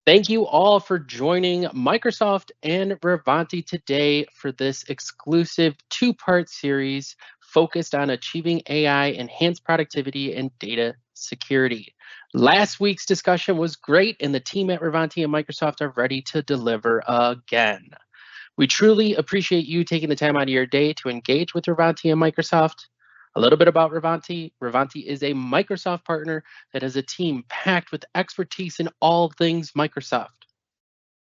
Thank you all for joining Microsoft and Revanti today for this exclusive two-part series focused on achieving AI enhanced productivity and data security. Last week's discussion was great, and the team at Revanti and Microsoft are ready to deliver again. We truly appreciate you taking the time out of your day to engage with Revanti and Microsoft. A little bit about Revanti. Revanti is a Microsoft partner that has a team packed with expertise in all things Microsoft.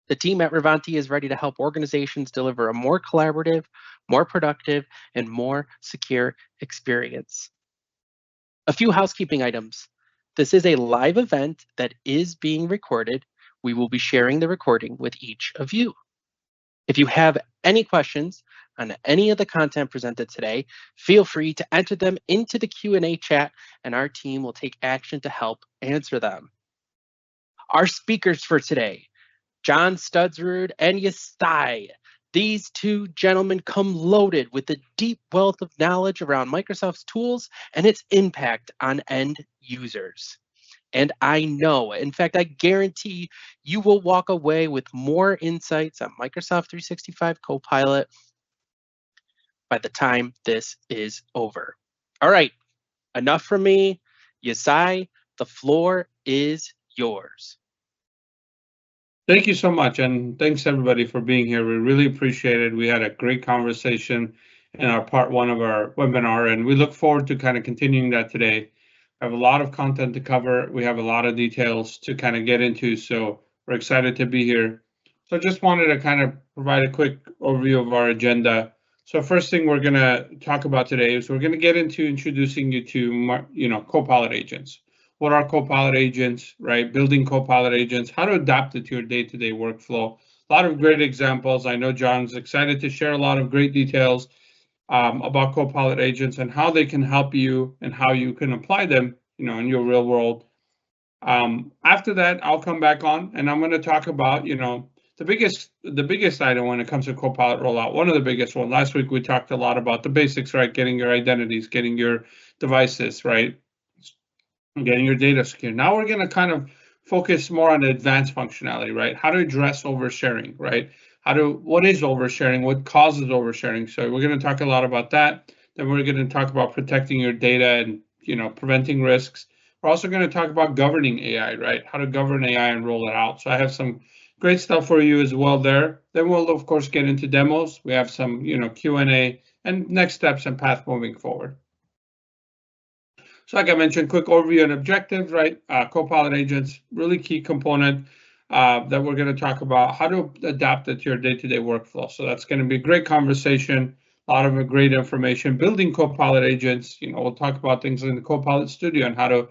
The team at Revanti is ready to help organizations deliver a more collaborative, more productive, and more secure experience. A few housekeeping items. This is a live event that is being recorded. We will be sharing the recording with each of you. If you have any questions on any of the content presented today, feel free to enter them into the Q&A chat, and our team will take action to help answer them. Our speakers for today, John Studsrud and Yasai. These two gentlemen come loaded with a deep wealth of knowledge around Microsoft's tools and its impact on end users. And I know, in fact, I guarantee you will walk away with more insights on Microsoft 365 Copilot by the time this is over. All right, enough from me. Yasai, the floor is yours. Thank you so much, and thanks everybody for being here. We really appreciate it. We had a great conversation in our part one of our webinar, and we look forward to kind of continuing that today. I have a lot of content to cover. We have a lot of details to kind of get into, so we're excited to be here. So I just wanted to kind of provide a quick overview of our agenda. So first thing we're going to talk about today is we're going to get into introducing you to, Copilot agents. What are Copilot agents, right? Building Copilot agents, how to adapt it to your day-to-day workflow. A lot of great examples. I know John's excited to share a lot of great details about Copilot agents and how they can help you and how you can apply them, in your real world. After that, I'll come back on and I'm going to talk about, the biggest item when it comes to Copilot rollout. One of the biggest ones. Last week we talked a lot about the basics, right? Getting your identities, getting your devices, right? Getting your data secure. Now we're going to kind of focus more on the advanced functionality, right? How to address oversharing, right? What is oversharing? What causes oversharing? So we're going to talk a lot about that. Then we're going to talk about protecting your data and, preventing risks. We're also going to talk about governing AI, right? How to govern AI and roll it out. So I have some great stuff for you as well there. Then we'll of course get into demos. We have some, Q&A and next steps and path moving forward. So like I mentioned, quick overview and objectives, right? Copilot agents, really key component that we're going to talk about how to adapt it to your day-to-day workflow. So that's going to be a great conversation, a lot of great information. Building Copilot agents, we'll talk about things in the Copilot Studio and how to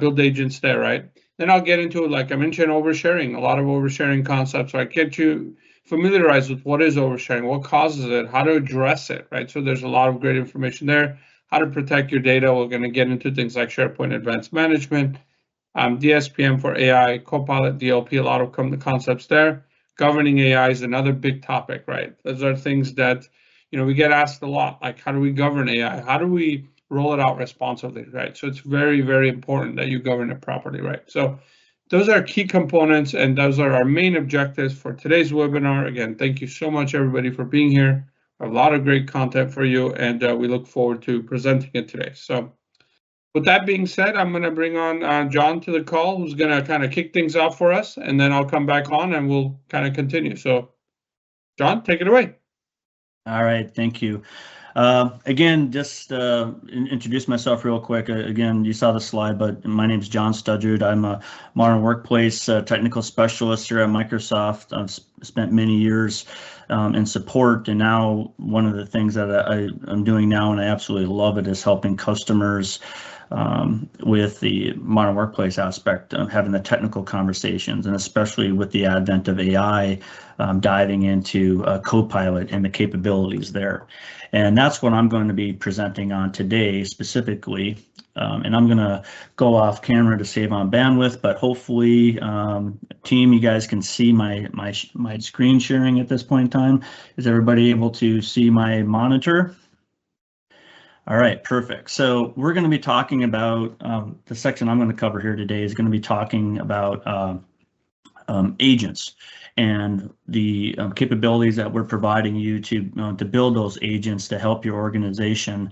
build agents there, right? Then I'll get into, like I mentioned, oversharing, a lot of oversharing concepts, right? Get you familiarized with what is oversharing, what causes it, how to address it, right? So there's a lot of great information there. How to protect your data. We're going to get into things like SharePoint Advanced Management, DSPM for AI, Copilot DLP, a lot of concepts there. Governing AI is another big topic, right? Those are things that, we get asked a lot, like how do we govern AI? How do we roll it out responsibly, right? So it's very, very important that you govern it properly, right? So those are key components, and those are our main objectives for today's webinar. Again, thank you so much, everybody, for being here. A lot of great content for you, and we look forward to presenting it today. So with that being said, I'm going to bring on John to the call, who's going to kind of kick things off for us, and then I'll come back on and we'll kind of continue. So John, take it away. All right, thank you. Again, just introduce myself real quick. Again, you saw the slide, but my name is John Studsrud. I'm a modern workplace technical specialist here at Microsoft. I've spent many years in support, and now one of the things that I'm doing now, and I absolutely love it, is helping customers with the modern workplace aspect of having the technical conversations, and especially with the advent of AI, diving into Copilot and the capabilities there. And that's what I'm going to be presenting on today specifically. And I'm going to go off camera to save on bandwidth, but hopefully, team, you guys can see my screen sharing at this point in time. Is everybody able to see my monitor? All right, perfect. So we're going to be talking about the section I'm going to cover here today is going to be talking about agents and the capabilities that we're providing you to build those agents to help your organization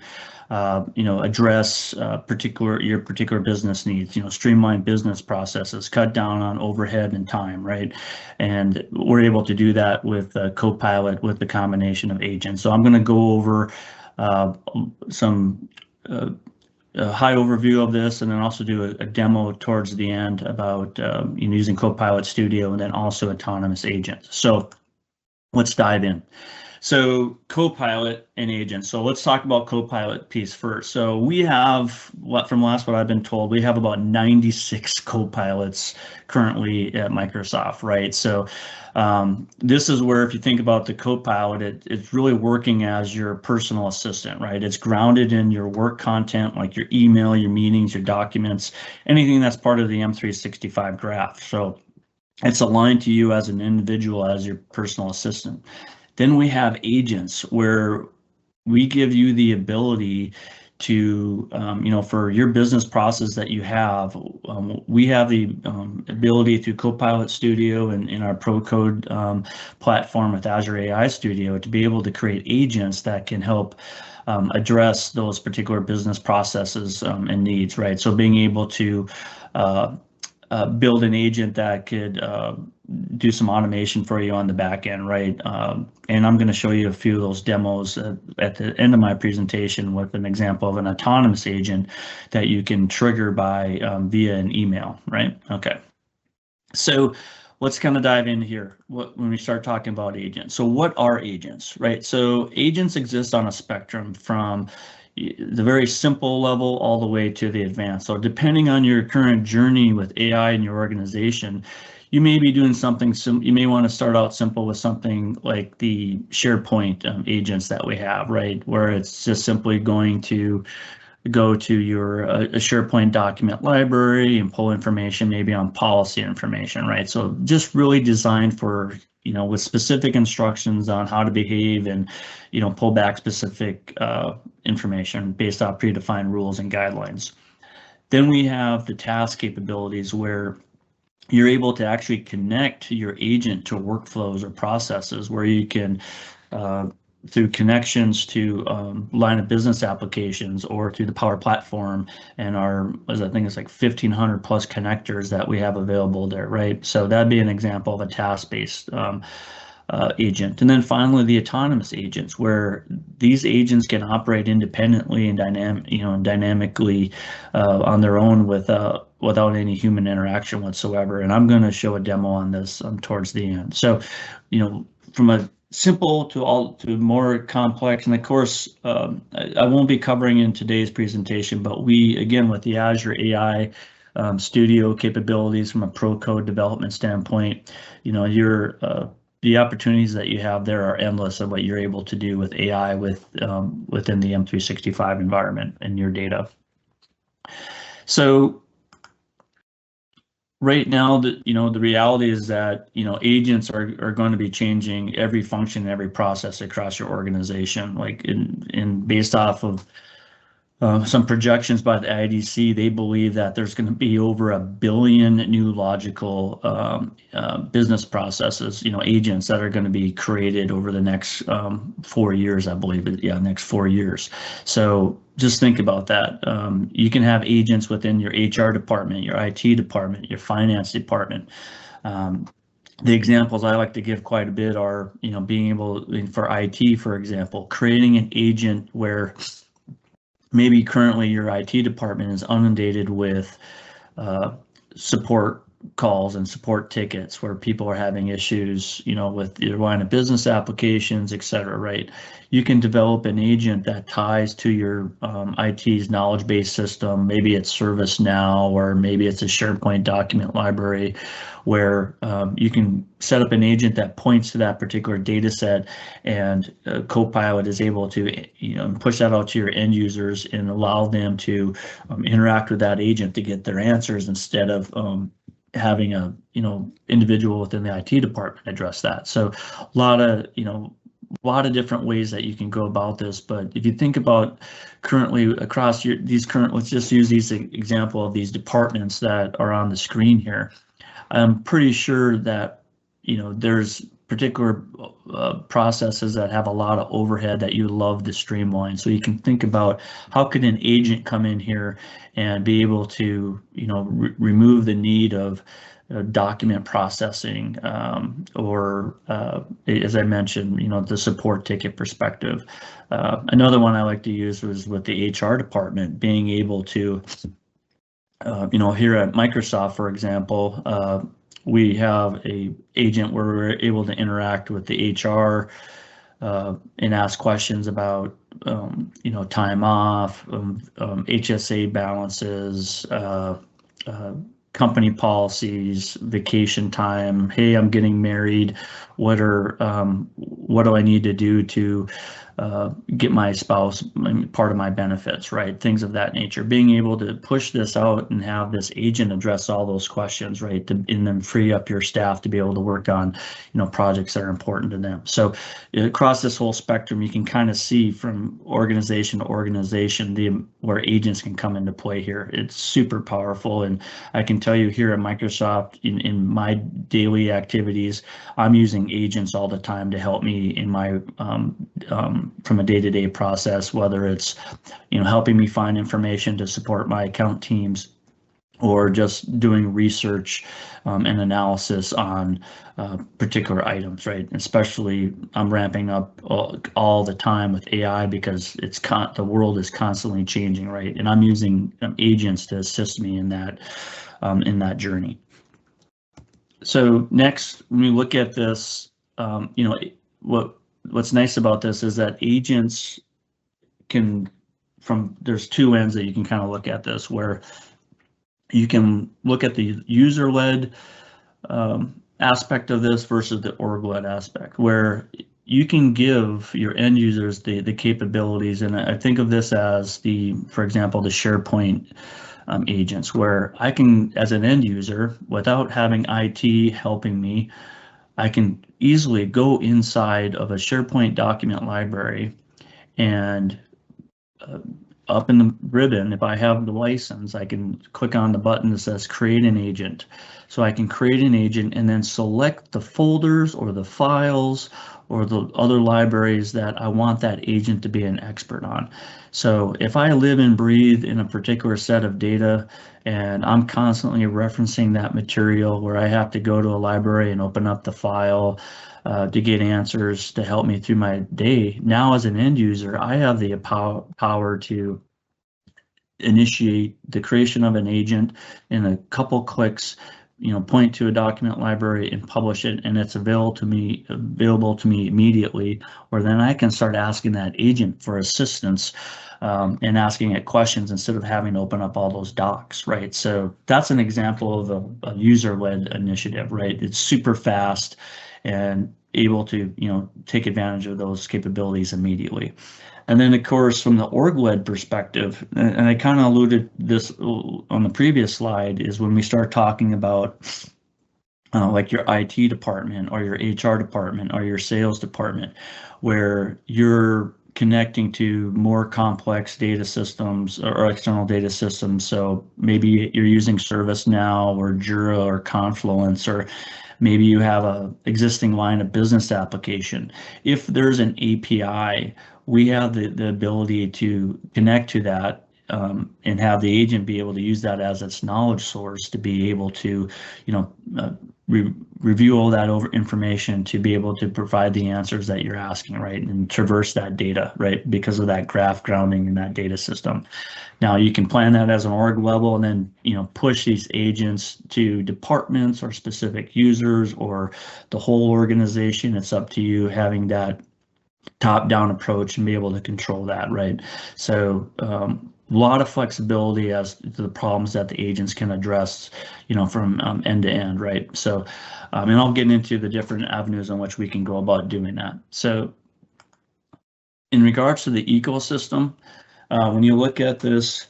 address your particular business needs, streamline business processes, cut down on overhead and time, right? And we're able to do that with Copilot with the combination of agents. So I'm going to go over some high overview of this, and then also do a demo towards the end about using Copilot Studio and then also autonomous agents. So let's dive in. So Copilot and agents. So let's talk about Copilot piece first. So we have, from what I've been told, we have about 96 Copilots currently at Microsoft, right? So this is where, if you think about the Copilot, it's really working as your personal assistant, right? It's grounded in your work content, like your email, your meetings, your documents, anything that's part of the M365 graph. So it's aligned to you as an individual, as your personal assistant. Then we have agents, where we give you the ability to, for your business process that you have, we have the ability through Copilot Studio and in our Pro Code platform with Azure AI Studio to be able to create agents that can help address those particular business processes and needs, right? So being able to build an agent that could do some automation for you on the back end, right? And I'm going to show you a few of those demos at the end of my presentation with an example of an autonomous agent that you can trigger by via an email, right? Okay. So let's kind of dive in here when we start talking about agents. So what are agents, right? So agents exist on a spectrum from the very simple level all the way to the advanced. So depending on your current journey with AI in your organization, you may be doing something, you may want to start out simple with something like the SharePoint agents that we have, right? Where it's just simply going to go to your a SharePoint document library and pull information maybe on policy information, right? So just really designed for, with specific instructions on how to behave and, pull back specific information based off predefined rules and guidelines. Then we have the task capabilities, where you're able to actually connect your agent to workflows or processes, where you can, through connections to line of business applications or through the Power Platform and I think it's like 1,500 plus connectors that we have available there, right? So that'd be an example of a task-based agent. And then finally, the autonomous agents, where these agents can operate independently and dynamically on their own without any human interaction whatsoever. And I'm going to show a demo on this towards the end. So, from a simple to more complex, and of course, I won't be covering in today's presentation, but we, again, with the Azure AI Studio capabilities from a Pro Code development standpoint, the opportunities that you have there are endless of what you're able to do with AI within the M365 environment and your data. So right now, the reality is that, agents are going to be changing every function, every process across your organization. Like based off of some projections by the IDC, they believe that there's going to be over 1 billion new logical business processes, agents that are going to be created over the next 4 years, I believe. Yeah, next 4 years. So just think about that. You can have agents within your HR department, your IT department, your finance department. The examples I like to give quite a bit are, being able, for IT, for example, creating an agent where maybe currently your IT department is inundated with support calls and support tickets where people are having issues, with your line of business applications, et cetera, right? You can develop an agent that ties to your IT's knowledge-based system. Maybe it's ServiceNow, or maybe it's a SharePoint document library, where you can set up an agent that points to that particular data set, and Copilot is able to push that out to your end users and allow them to interact with that agent to get their answers, instead of having a individual within the IT department address that. So a lot of different ways that you can go about this. But if you think about currently across let's just use these example of these departments that are on the screen here. I'm pretty sure that, there's particular processes that have a lot of overhead that you love to streamline. So you can think about how could an agent come in here and be able to, remove the need of document processing, or as I mentioned, the support ticket perspective. Another one I like to use was with the HR department, being able to, here at Microsoft, for example, we have a agent where we're able to interact with the HR and ask questions about, time off, HSA balances, company policies, vacation time. Hey, I'm getting married. What do I need to do to get my spouse part of my benefits, right? Things of that nature. Being able to push this out and have this agent address all those questions, right? And then free up your staff to be able to work on, projects that are important to them. So across this whole spectrum, you can kind of see from organization to organization where agents can come into play here. It's super powerful. And I can tell you here at Microsoft, in my daily activities, I'm using agents all the time to help me in my from a day-to-day process, whether it's helping me find information to support my account teams, or just doing research and analysis on particular items, right? Especially I'm ramping up all the time with AI because the world is constantly changing, right? And I'm using agents to assist me in that journey. So next, when we look at this, what's nice about this is that agents there's two ends that you can kind of look at this, where you can look at the user-led aspect of this versus the org-led aspect, where you can give your end users the capabilities. And I think of this as for example, the SharePoint agents, where I can, as an end user, without having IT helping me, I can easily go inside of a SharePoint document library and up in the ribbon, if I have the license, I can click on the button that says create an agent. So I can create an agent and then select the folders or the files or the other libraries that I want that agent to be an expert on. So if I live and breathe in a particular set of data and I'm constantly referencing that material, where I have to go to a library and open up the file to get answers to help me through my day, now as an end user, I have the power to initiate the creation of an agent in a couple clicks, point to a document library and publish it, and it's available to me immediately. Or then I can start asking that agent for assistance and asking it questions instead of having to open up all those docs, right? So that's an example of a user-led initiative, right? It's super fast and able to take advantage of those capabilities immediately. And then, of course, from the org-led perspective, and I kind of alluded this on the previous slide, is when we start talking about like your IT department or your HR department or your sales department, where you're connecting to more complex data systems or external data systems. So maybe you're using ServiceNow or Jira or Confluence, or maybe you have an existing line of business application. If there's an API, we have the ability to connect to that and have the agent be able to use that as its knowledge source to be able to, review all that information to be able to provide the answers that you're asking, right, and traverse that data, right, because of that graph grounding in that data system. Now you can plan that as an org level and then, push these agents to departments or specific users or the whole organization. It's up to you having that top-down approach and be able to control that, right? So a lot of flexibility as to the problems that the agents can address, from end to end, right? So, and I'll get into the different avenues on which we can go about doing that. So in regards to the ecosystem, when you look at this,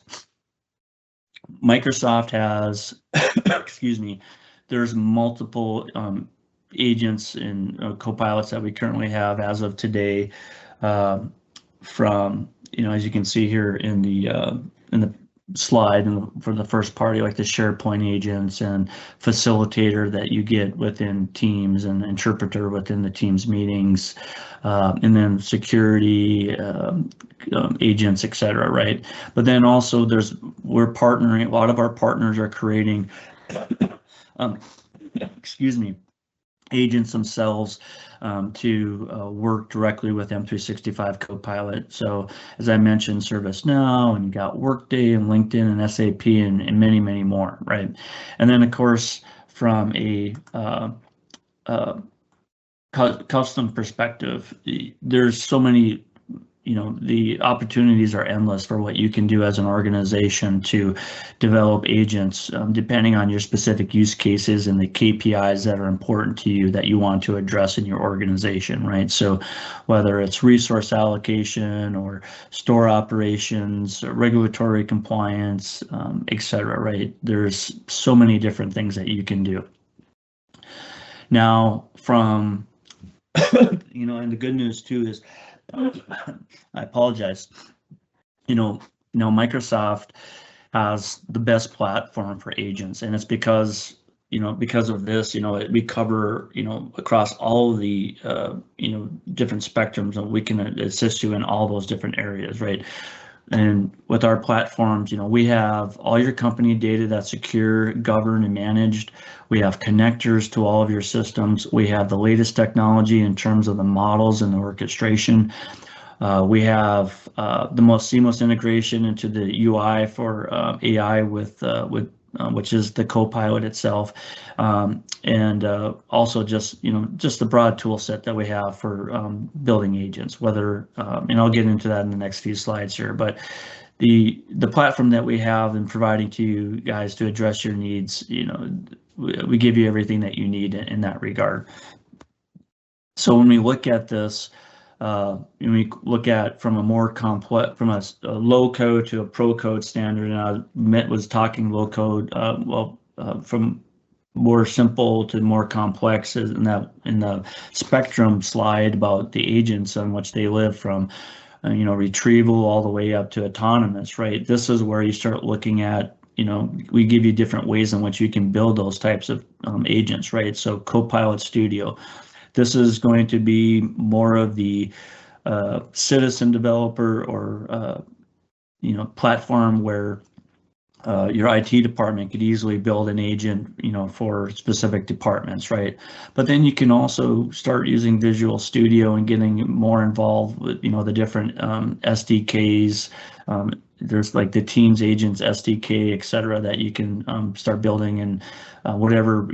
Microsoft has, excuse me, there's multiple agents and copilots that we currently have as of today, from, as you can see here in the slide and for the first party, like the SharePoint agents and facilitator that you get within Teams and interpreter within the Teams meetings, and then security agents, etc. Right? But then also we're partnering. A lot of our partners are creating, excuse me, agents themselves to work directly with M365 Copilot. So as I mentioned, ServiceNow, and you got Workday and LinkedIn and SAP and many, many more, right? And then of course, from a custom perspective, there's so many, the opportunities are endless for what you can do as an organization to develop agents, depending on your specific use cases and the KPIs that are important to you that you want to address in your organization, right? So whether it's resource allocation or store operations, or regulatory compliance, etc., right? There's so many different things that you can do. Now, from and the good news too is, I apologize. Microsoft has the best platform for agents, and it's because of this. We cover across all of the different spectrums, and we can assist you in all those different areas, right? And with our platforms, we have all your company data that's secure, governed, and managed. We have connectors to all of your systems. We have the latest technology in terms of the models and the orchestration. We have the most seamless integration into the UI for AI with which is the Copilot itself, and also just the broad tool set that we have for building agents. Whether and I'll get into that in the next few slides here, but the platform that we have and providing to you guys to address your needs, we give you everything that you need in that regard. So when we look at this, when we look at from a more complex, from a low code to a pro code standard, and I was talking low code, from more simple to more complex in the spectrum slide about the agents on which they live, from retrieval all the way up to autonomous, right? This is where you start looking at, we give you different ways in which you can build those types of agents, right? So Copilot Studio. This is going to be more of the citizen developer or platform where your IT department could easily build an agent, for specific departments, right? But then you can also start using Visual Studio and getting more involved with, the different SDKs. There's like the Teams Agents SDK, etc., that you can start building in whatever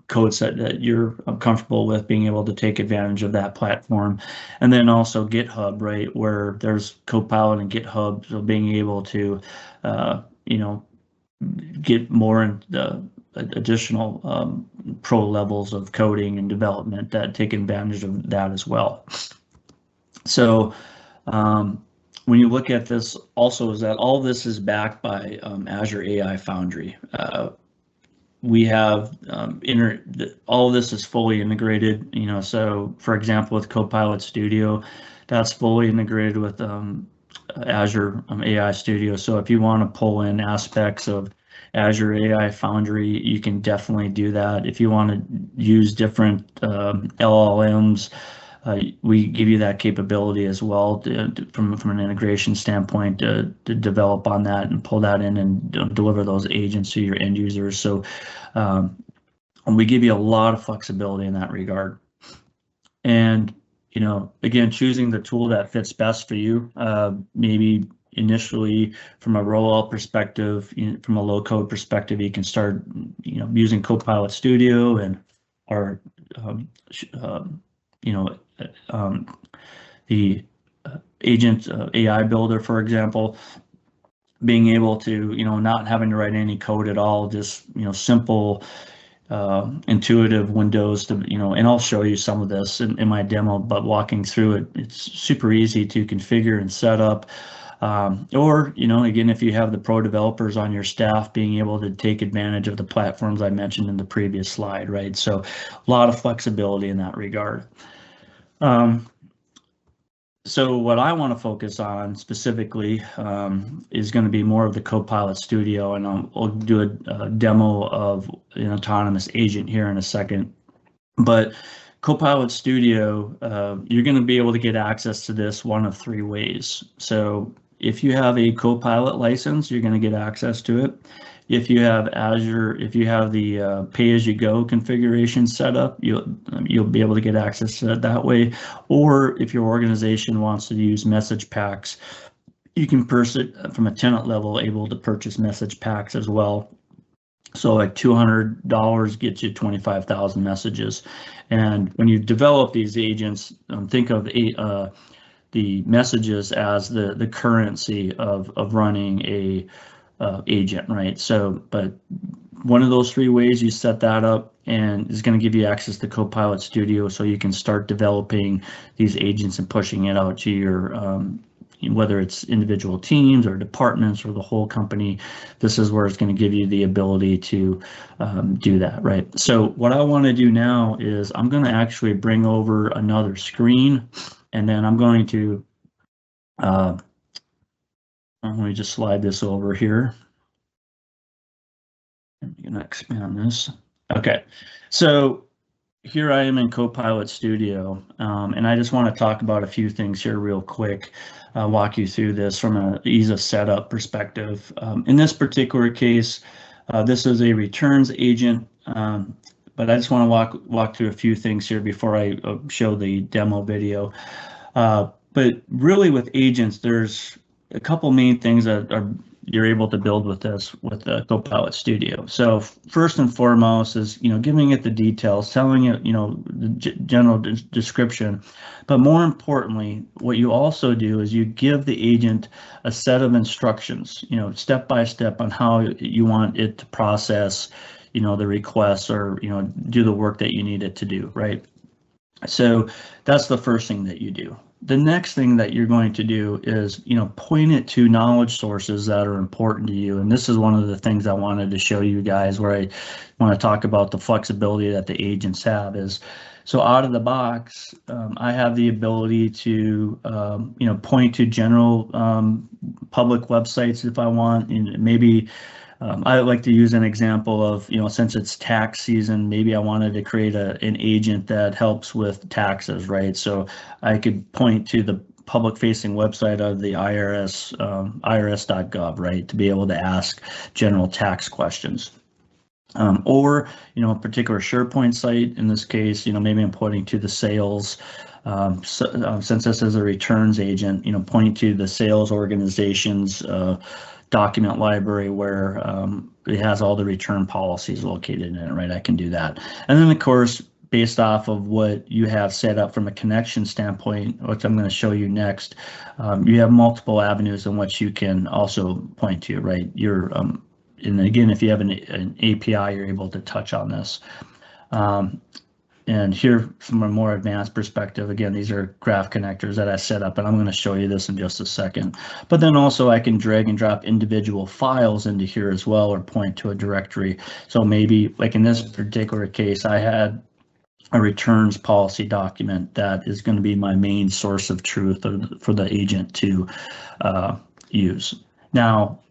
code set that you're comfortable with, being able to take advantage of that platform. And then also GitHub, right, where there's Copilot and GitHub, so being able to get more in the additional pro levels of coding and development that take advantage of that as well. So when you look at this, also is that all this is backed by Azure AI Foundry. We have all of this is fully integrated. So for example, with Copilot Studio, that's fully integrated with Azure AI Studio. So if you want to pull in aspects of Azure AI Foundry, you can definitely do that. If you want to use different LLMs, we give you that capability as well from an integration standpoint to develop on that and pull that in and deliver those agents to your end users. So we give you a lot of flexibility in that regard. And again, choosing the tool that fits best for you. Maybe initially from a rollout perspective, from a low code perspective, you can start using Copilot Studio and or the agent AI builder, for example, being able to not having to write any code at all, just simple intuitive windows to and I'll show you some of this in my demo, but walking through it, it's super easy to configure and set up. Or again, if you have the pro developers on your staff, being able to take advantage of the platforms I mentioned in the previous slide, right? So a lot of flexibility in that regard. So what I want to focus on specifically is going to be more of the Copilot Studio, and I'll do a demo of an autonomous agent here in a second. But Copilot Studio, you're going to be able to get access to this one of three ways. So if you have a Copilot license, you're going to get access to it. If you have Azure, if you have the pay-as-you-go configuration set up, you'll be able to get access to it that way. Or if your organization wants to use message packs, you can purchase it from a tenant level, able to purchase message packs as well. So like $200 gets you 25,000 messages. And when you develop these agents, think of the messages as the currency of running a agent, right? So, but one of those three ways you set that up and is going to give you access to Copilot Studio, so you can start developing these agents and pushing it out to your whether it's individual teams or departments or the whole company. This is where it's going to give you the ability to do that, right? So what I want to do now is I'm going to actually bring over another screen, and then I'm going to let me just slide this over here. I'm going to expand this. Okay, so here I am in Copilot Studio, and I just want to talk about a few things here real quick, walk you through this from an ease of setup perspective. In this particular case, this is a returns agent, but I just want to walk through a few things here before I show the demo video. But really with agents, there's a couple main things that you're able to build with this, with the Copilot Studio. So first and foremost is, giving it the details, telling it, the general description. But more importantly, what you also do is you give the agent a set of instructions, step by step on how you want it to process, the requests, or, do the work that you need it to do, right? So that's the first thing that you do. The next thing that you're going to do is, point it to knowledge sources that are important to you. And this is one of the things I wanted to show you guys, where I want to talk about the flexibility that the agents have is, so out of the box, I have the ability to, point to general public websites if I want, and maybe I like to use an example of, since it's tax season, maybe I wanted to create an agent that helps with taxes, right? So I could point to the public-facing website of the IRS, irs.gov, right, to be able to ask general tax questions. Or, a particular SharePoint site, in this case, maybe I'm pointing to the sales, since this is a returns agent, pointing to the sales organization's document library where it has all the return policies located in it, right? I can do that. And then of course, based off of what you have set up from a connection standpoint, which I'm going to show you next, you have multiple avenues in which you can also point to, right? And again, if you have an API, you're able to touch on this. And here, from a more advanced perspective, again, these are graph connectors that I set up, and I'm going to show you this in just a second. But then also I can drag and drop individual files into here as well, or point to a directory. So maybe, like in this particular case, I had a returns policy document that is going to be my main source of truth for the agent to use. Now,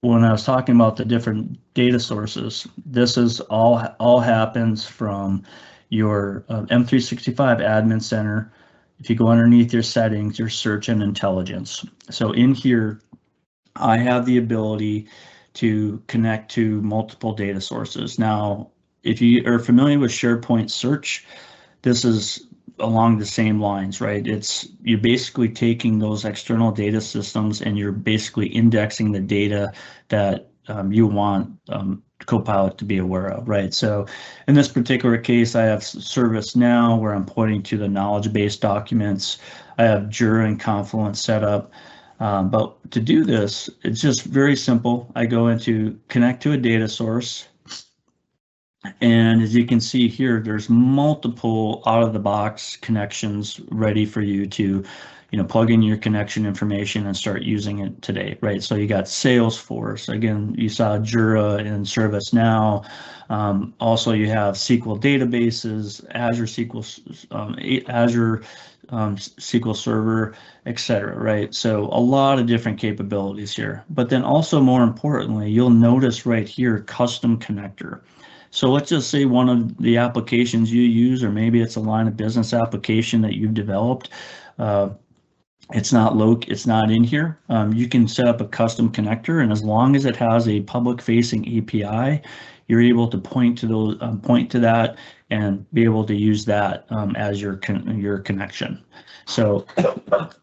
when I was talking about the different data sources, this is all happens from your M365 Admin Center. If you go underneath your settings, your search and intelligence. So in here, I have the ability to connect to multiple data sources. Now, if you are familiar with SharePoint Search, this is along the same lines, right? You're basically taking those external data systems and you're basically indexing the data that you want Copilot to be aware of, right? So in this particular case, I have ServiceNow where I'm pointing to the knowledge-based documents. I have Jira and Confluence set up. But to do this, it's just very simple. I go into connect to a data source. And as you can see here, there's multiple out-of-the-box connections ready for you to, plug in your connection information and start using it today, right? So you got Salesforce, again, you saw Jira and ServiceNow. Also, you have SQL databases, Azure SQL Server, etc. Right? So a lot of different capabilities here. But then also, more importantly, you'll notice right here, custom connector. So let's just say one of the applications you use, or maybe it's a line of business application that you've developed, it's not in here. You can set up a custom connector, and as long as it has a public-facing API, you're able to point to that and be able to use that as your connection. So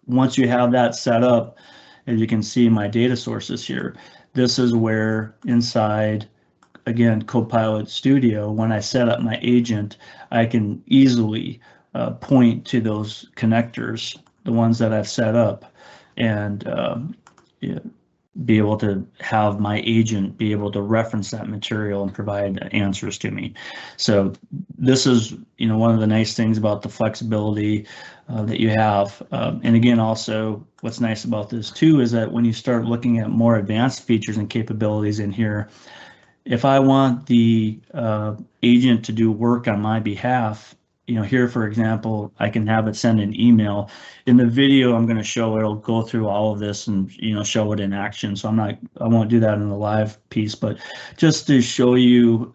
once you have that set up, as you can see my data sources here, this is where inside, again, Copilot Studio, when I set up my agent, I can easily point to those connectors, the ones that I've set up, and be able to have my agent be able to reference that material and provide answers to me. So this is, one of the nice things about the flexibility that you have. And again, also what's nice about this too is that when you start looking at more advanced features and capabilities in here, if I want the agent to do work on my behalf, here, for example, I can have it send an email. In the video, I'm going to show it'll go through all of this and show it in action. So I won't do that in the live piece, but just to show you,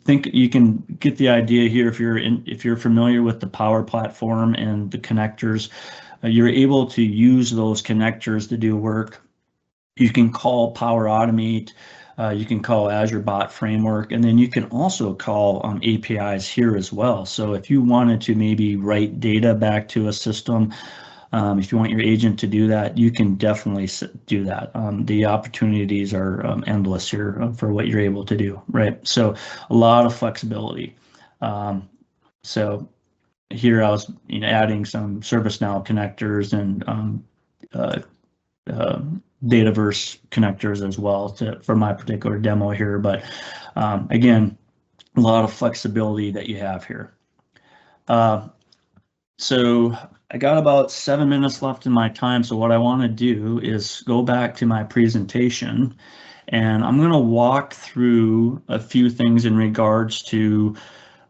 think you can get the idea here. If you're familiar with the Power Platform and the connectors, you're able to use those connectors to do work. You can call Power Automate. You can call Azure Bot Framework, and then you can also call APIs here as well. So if you wanted to maybe write data back to a system, if you want your agent to do that, you can definitely do that. The opportunities are endless here for what you're able to do, right? So a lot of flexibility. So here I was adding some ServiceNow connectors and Dataverse connectors as well for my particular demo here. But again, a lot of flexibility that you have here. So I got about 7 minutes left in my time. So what I want to do is go back to my presentation, and I'm going to walk through a few things in regards to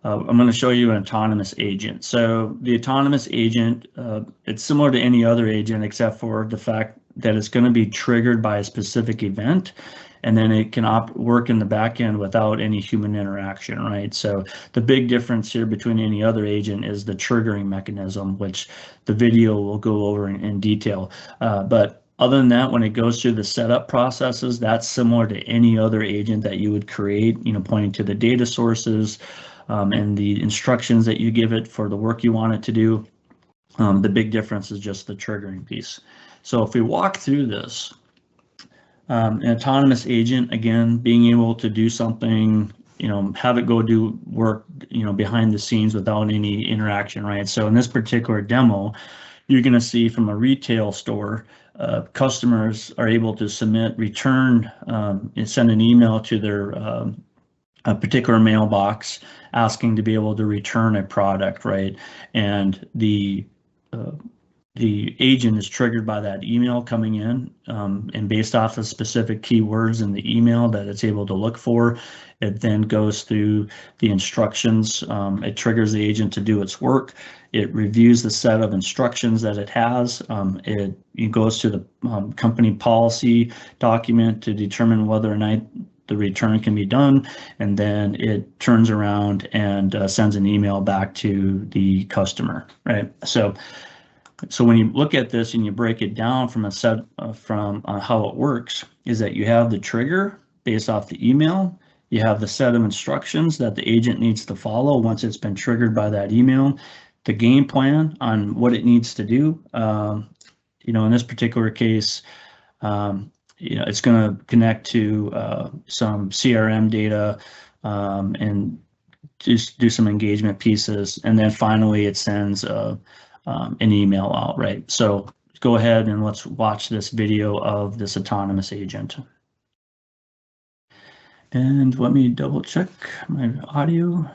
I'm going to show you an autonomous agent. So the autonomous agent, it's similar to any other agent except for the fact that it's going to be triggered by a specific event, and then it can work in the back end without any human interaction, right? So the big difference here between any other agent is the triggering mechanism, which the video will go over in detail. But other than that, when it goes through the setup processes, that's similar to any other agent that you would create, pointing to the data sources and the instructions that you give it for the work you want it to do. The big difference is just the triggering piece. So if we walk through this, an autonomous agent, again, being able to do something, have it go do work, behind the scenes without any interaction, right? So in this particular demo, you're going to see from a retail store, customers are able to submit, return, and send an email to their a particular mailbox asking to be able to return a product, right? And the agent is triggered by that email coming in, and based off of specific keywords in the email that it's able to look for, it then goes through the instructions. It triggers the agent to do its work. It reviews the set of instructions that it has. It goes to the company policy document to determine whether or not the return can be done, and then it turns around and sends an email back to the customer, right? So when you look at this and you break it down from a set from how it works, is that you have the trigger based off the email, you have the set of instructions that the agent needs to follow once it's been triggered by that email, the game plan on what it needs to do. In this particular case, it's going to connect to some CRM data and just do some engagement pieces, and then finally it sends an email out, right? So go ahead and let's watch this video of this autonomous agent. And let me double check my audio.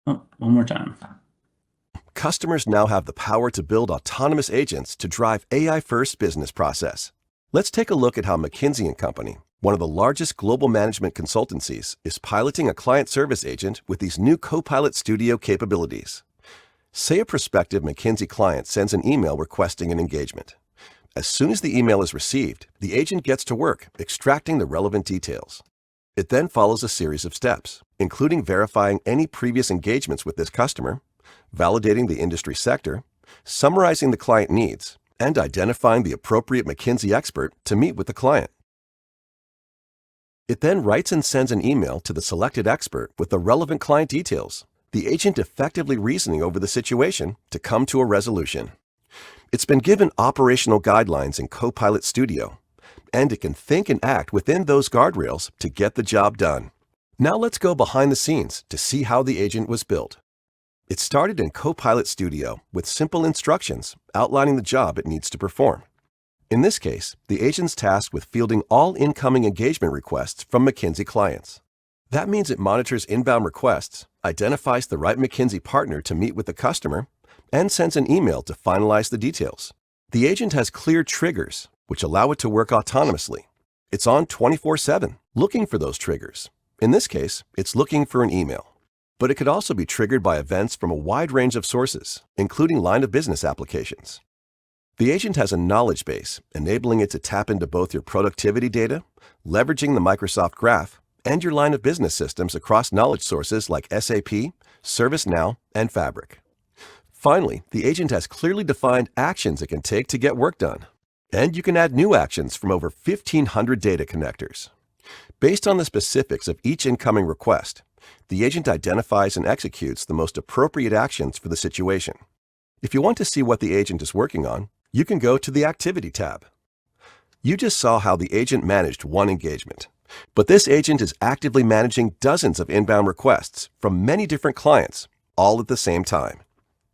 Oh, one more time. Customers now have the power to build autonomous agents to drive AI-first business process. Let's take a look at how McKinsey & Company, one of the largest global management consultancies, is piloting a client service agent with these new Copilot Studio capabilities. Say a prospective McKinsey client sends an email requesting an engagement. As soon as the email is received, the agent gets to work extracting the relevant details. It then follows a series of steps, including verifying any previous engagements with this customer, validating the industry sector, summarizing the client needs, and identifying the appropriate McKinsey expert to meet with the client. It then writes and sends an email to the selected expert with the relevant client details, the agent effectively reasoning over the situation to come to a resolution. It's been given operational guidelines in Copilot Studio, and it can think and act within those guardrails to get the job done. Now let's go behind the scenes to see how the agent was built. It started in Copilot Studio with simple instructions outlining the job it needs to perform. In this case, the agent's tasked with fielding all incoming engagement requests from McKinsey clients. That means it monitors inbound requests, identifies the right McKinsey partner to meet with the customer, and sends an email to finalize the details. The agent has clear triggers, which allow it to work autonomously. It's on 24/7, looking for those triggers. In this case, it's looking for an email. But it could also be triggered by events from a wide range of sources, including line of business applications. The agent has a knowledge base, enabling it to tap into both your productivity data, leveraging the Microsoft Graph, and your line of business systems across knowledge sources like SAP, ServiceNow, and Fabric. Finally, the agent has clearly defined actions it can take to get work done. And you can add new actions from over 1,500 data connectors. Based on the specifics of each incoming request, the agent identifies and executes the most appropriate actions for the situation. If you want to see what the agent is working on, you can go to the Activity tab. You just saw how the agent managed one engagement, but this agent is actively managing dozens of inbound requests from many different clients, all at the same time.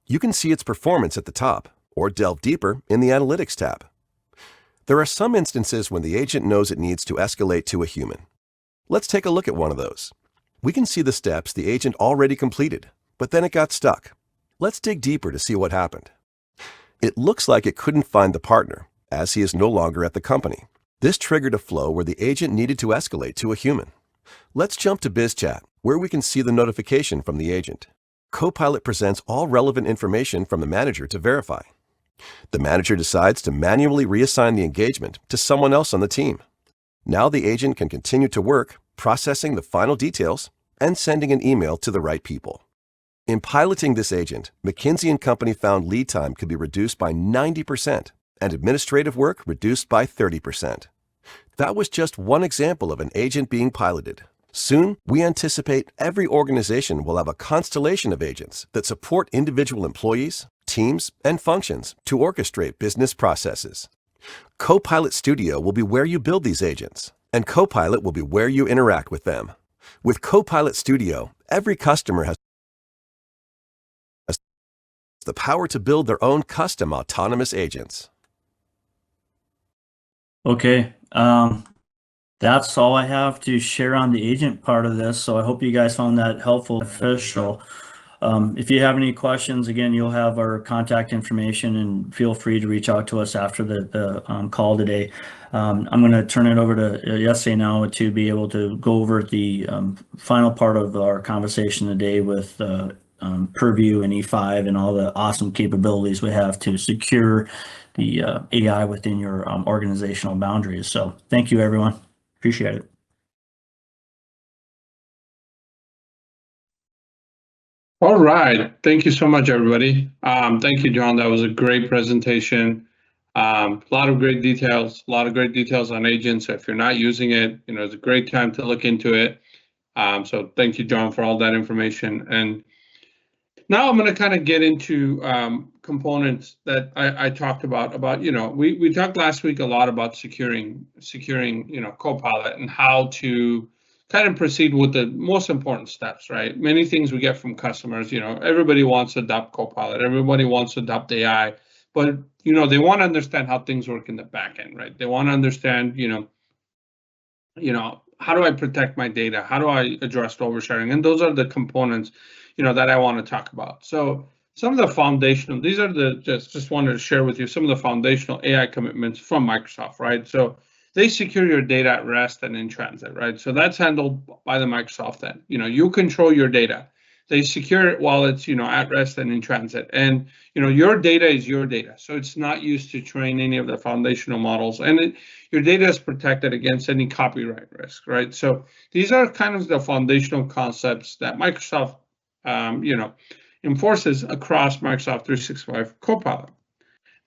You can see its performance at the top, or delve deeper in the Analytics tab. There are some instances when the agent knows it needs to escalate to a human. Let's take a look at one of those. We can see the steps the agent already completed, but then it got stuck. Let's dig deeper to see what happened. It looks like it couldn't find the partner, as he is no longer at the company. This triggered a flow where the agent needed to escalate to a human. Let's jump to BizChat, where we can see the notification from the agent. Copilot presents all relevant information from the manager to verify. The manager decides to manually reassign the engagement to someone else on the team. Now the agent can continue to work, processing the final details and sending an email to the right people. In piloting this agent, McKinsey & Company found lead time could be reduced by 90% and administrative work reduced by 30%. That was just one example of an agent being piloted. Soon, we anticipate every organization will have a constellation of agents that support individual employees, teams, and functions to orchestrate business processes. Copilot Studio will be where you build these agents, and Copilot will be where you interact with them. With Copilot Studio, every customer has the power to build their own custom autonomous agents. Okay, that's all I have to share on the agent part of this. So I hope you guys found that helpful, official. If you have any questions, again, you'll have our contact information, and feel free to reach out to us after the call today. I'm going to turn it over to Yesse now to be able to go over the final part of our conversation today with Purview and E5 and all the awesome capabilities we have to secure the AI within your organizational boundaries. So thank you, everyone. Appreciate it. All right. Thank you so much, everybody. Thank you, John. That was a great presentation. A lot of great details, on agents. If you're not using it, it's a great time to look into it. So thank you, John, for all that information. And now I'm going to kind of get into components that I talked about, we talked last week a lot about securing, Copilot and how to kind of proceed with the most important steps, right? Many things we get from customers, everybody wants to adopt Copilot, everybody wants to adopt AI, but, they want to understand how things work in the back end, right? They want to understand, how do I protect my data? How do I address oversharing? And those are the components, that I want to talk about. So some of the foundational, these are the, just wanted to share with you some of the foundational AI commitments from Microsoft, right? So they secure your data at rest and in transit, right? So that's handled by the Microsoft end. You control your data. They secure it while it's, at rest and in transit. And, your data is your data. So it's not used to train any of the foundational models. And your data is protected against any copyright risk, right? So these are kind of the foundational concepts that Microsoft, enforces across Microsoft 365 Copilot.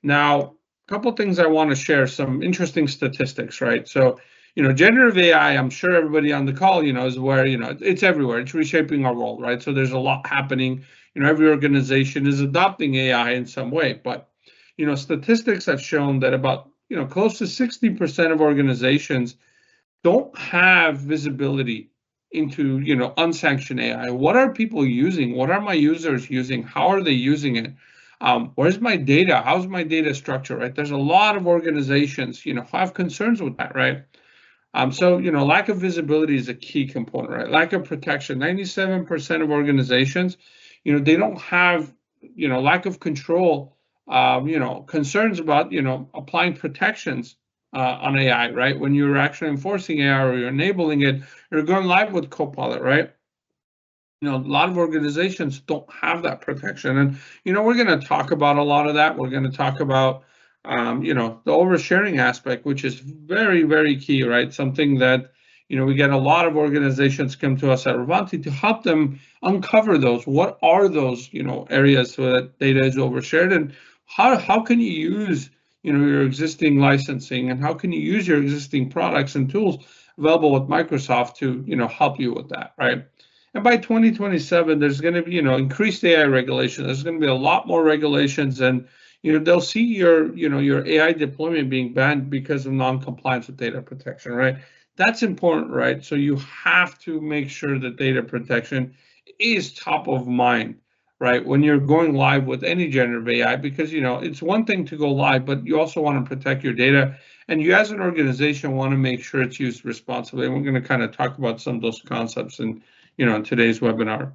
Now, a couple things I want to share, some interesting statistics, right? So, generative AI, I'm sure everybody on the call, is where, it's everywhere. It's reshaping our world, right? So there's a lot happening. Every organization is adopting AI in some way, but, statistics have shown that about, close to 60% of organizations don't have visibility into, unsanctioned AI. What are people using? What are my users using? How are they using it? Where's my data? How's my data structured, right? There's a lot of organizations, who have concerns with that, right? So, lack of visibility is a key component, right? Lack of protection. 97% of organizations, they don't have, lack of control, concerns about, applying protections on AI, right? When you're actually enforcing AI or you're enabling it, you're going live with Copilot, right? A lot of organizations don't have that protection. And, we're going to talk about a lot of that. We're going to talk about, the oversharing aspect, which is very, very key, right? Something that, we get a lot of organizations come to us at Revanti to help them uncover those. What are those, areas so that data is overshared, and how can you use, your existing licensing, and how can you use your existing products and tools available with Microsoft to, help you with that, right? And by 2027, there's going to be, increased AI regulation. There's going to be a lot more regulations, and they'll see your AI deployment being banned because of non-compliance with data protection, right? That's important, right? So you have to make sure that data protection is top of mind, right? When you're going live with any generative AI, because it's one thing to go live, but you also want to protect your data, and you as an organization want to make sure it's used responsibly. And we're going to kind of talk about some of those concepts in today's webinar.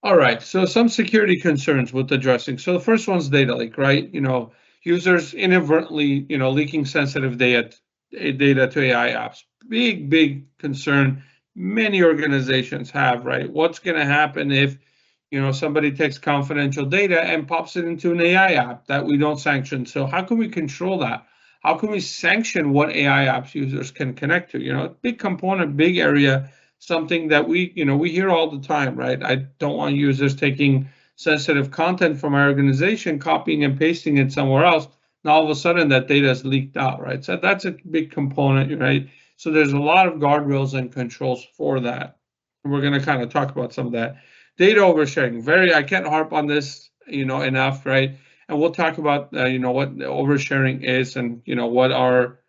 All right, so some security concerns with addressing. So the first one's data leak, right? Users inadvertently, leaking sensitive data to AI apps. Big concern many organizations have, right? What's going to happen if, somebody takes confidential data and pops it into an AI app that we don't sanction? So how can we control that? How can we sanction what AI apps users can connect to? Big component, big area, something that we hear all the time, right? I don't want users taking sensitive content from our organization, copying and pasting it somewhere else. Now all of a sudden that data is leaked out, right? So that's a big component, right? So there's a lot of guardrails and controls for that. And we're going to kind of talk about some of that. Data oversharing, I can't harp on this, enough, right? And we'll talk about, what oversharing is, and, what are,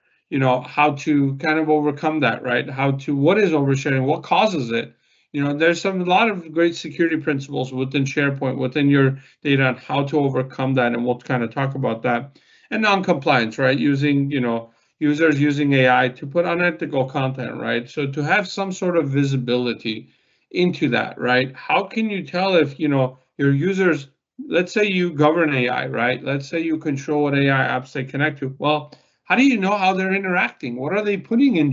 how to kind of overcome that, right? What is oversharing? What causes it? There's a lot of great security principles within SharePoint, within your data, on how to overcome that, and we'll kind of talk about that. And non-compliance, right? Using, users using AI to put unethical content, right? So to have some sort of visibility into that, right? How can you tell if, your users, let's say you govern AI, right? Let's say you control what AI apps they connect to. Well, how do you know how they're interacting? What are they putting in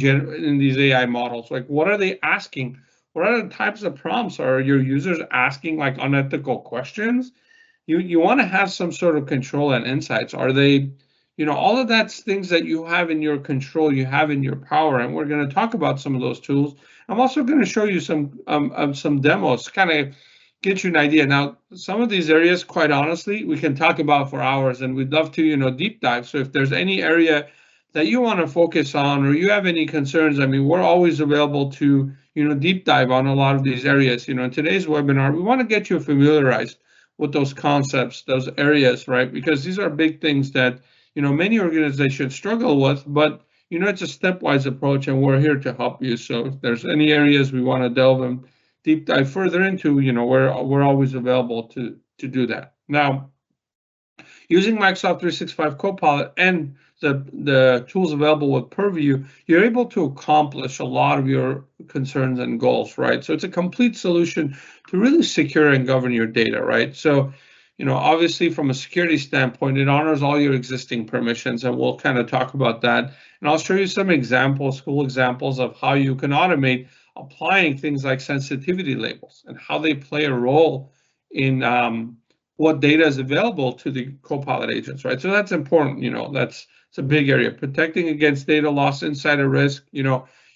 these AI models? Like, what are they asking? What other types of prompts are your users asking, like unethical questions? You want to have some sort of control and insights. Are they, all of that's things that you have in your control, you have in your power, and we're going to talk about some of those tools. I'm also going to show you some demos, kind of get you an idea. Now, some of these areas, quite honestly, we can talk about for hours, and we'd love to, deep dive. So if there's any area that you want to focus on, or you have any concerns, I mean, we're always available to, deep dive on a lot of these areas. In today's webinar, we want to get you familiarized with those concepts, those areas, right? Because these are big things that, many organizations struggle with, but, it's a stepwise approach, and we're here to help you. So if there's any areas we want to delve and deep dive further into, we're always available to do that. Now, using Microsoft 365 Copilot and the tools available with Purview, you're able to accomplish a lot of your concerns and goals, right? So it's a complete solution to really secure and govern your data, right? So, obviously from a security standpoint, it honors all your existing permissions, and we'll kind of talk about that. And I'll show you some examples, cool examples of how you can automate applying things like sensitivity labels and how they play a role in what data is available to the Copilot agents, right? So that's important, it's a big area. Protecting against data loss, insider risk,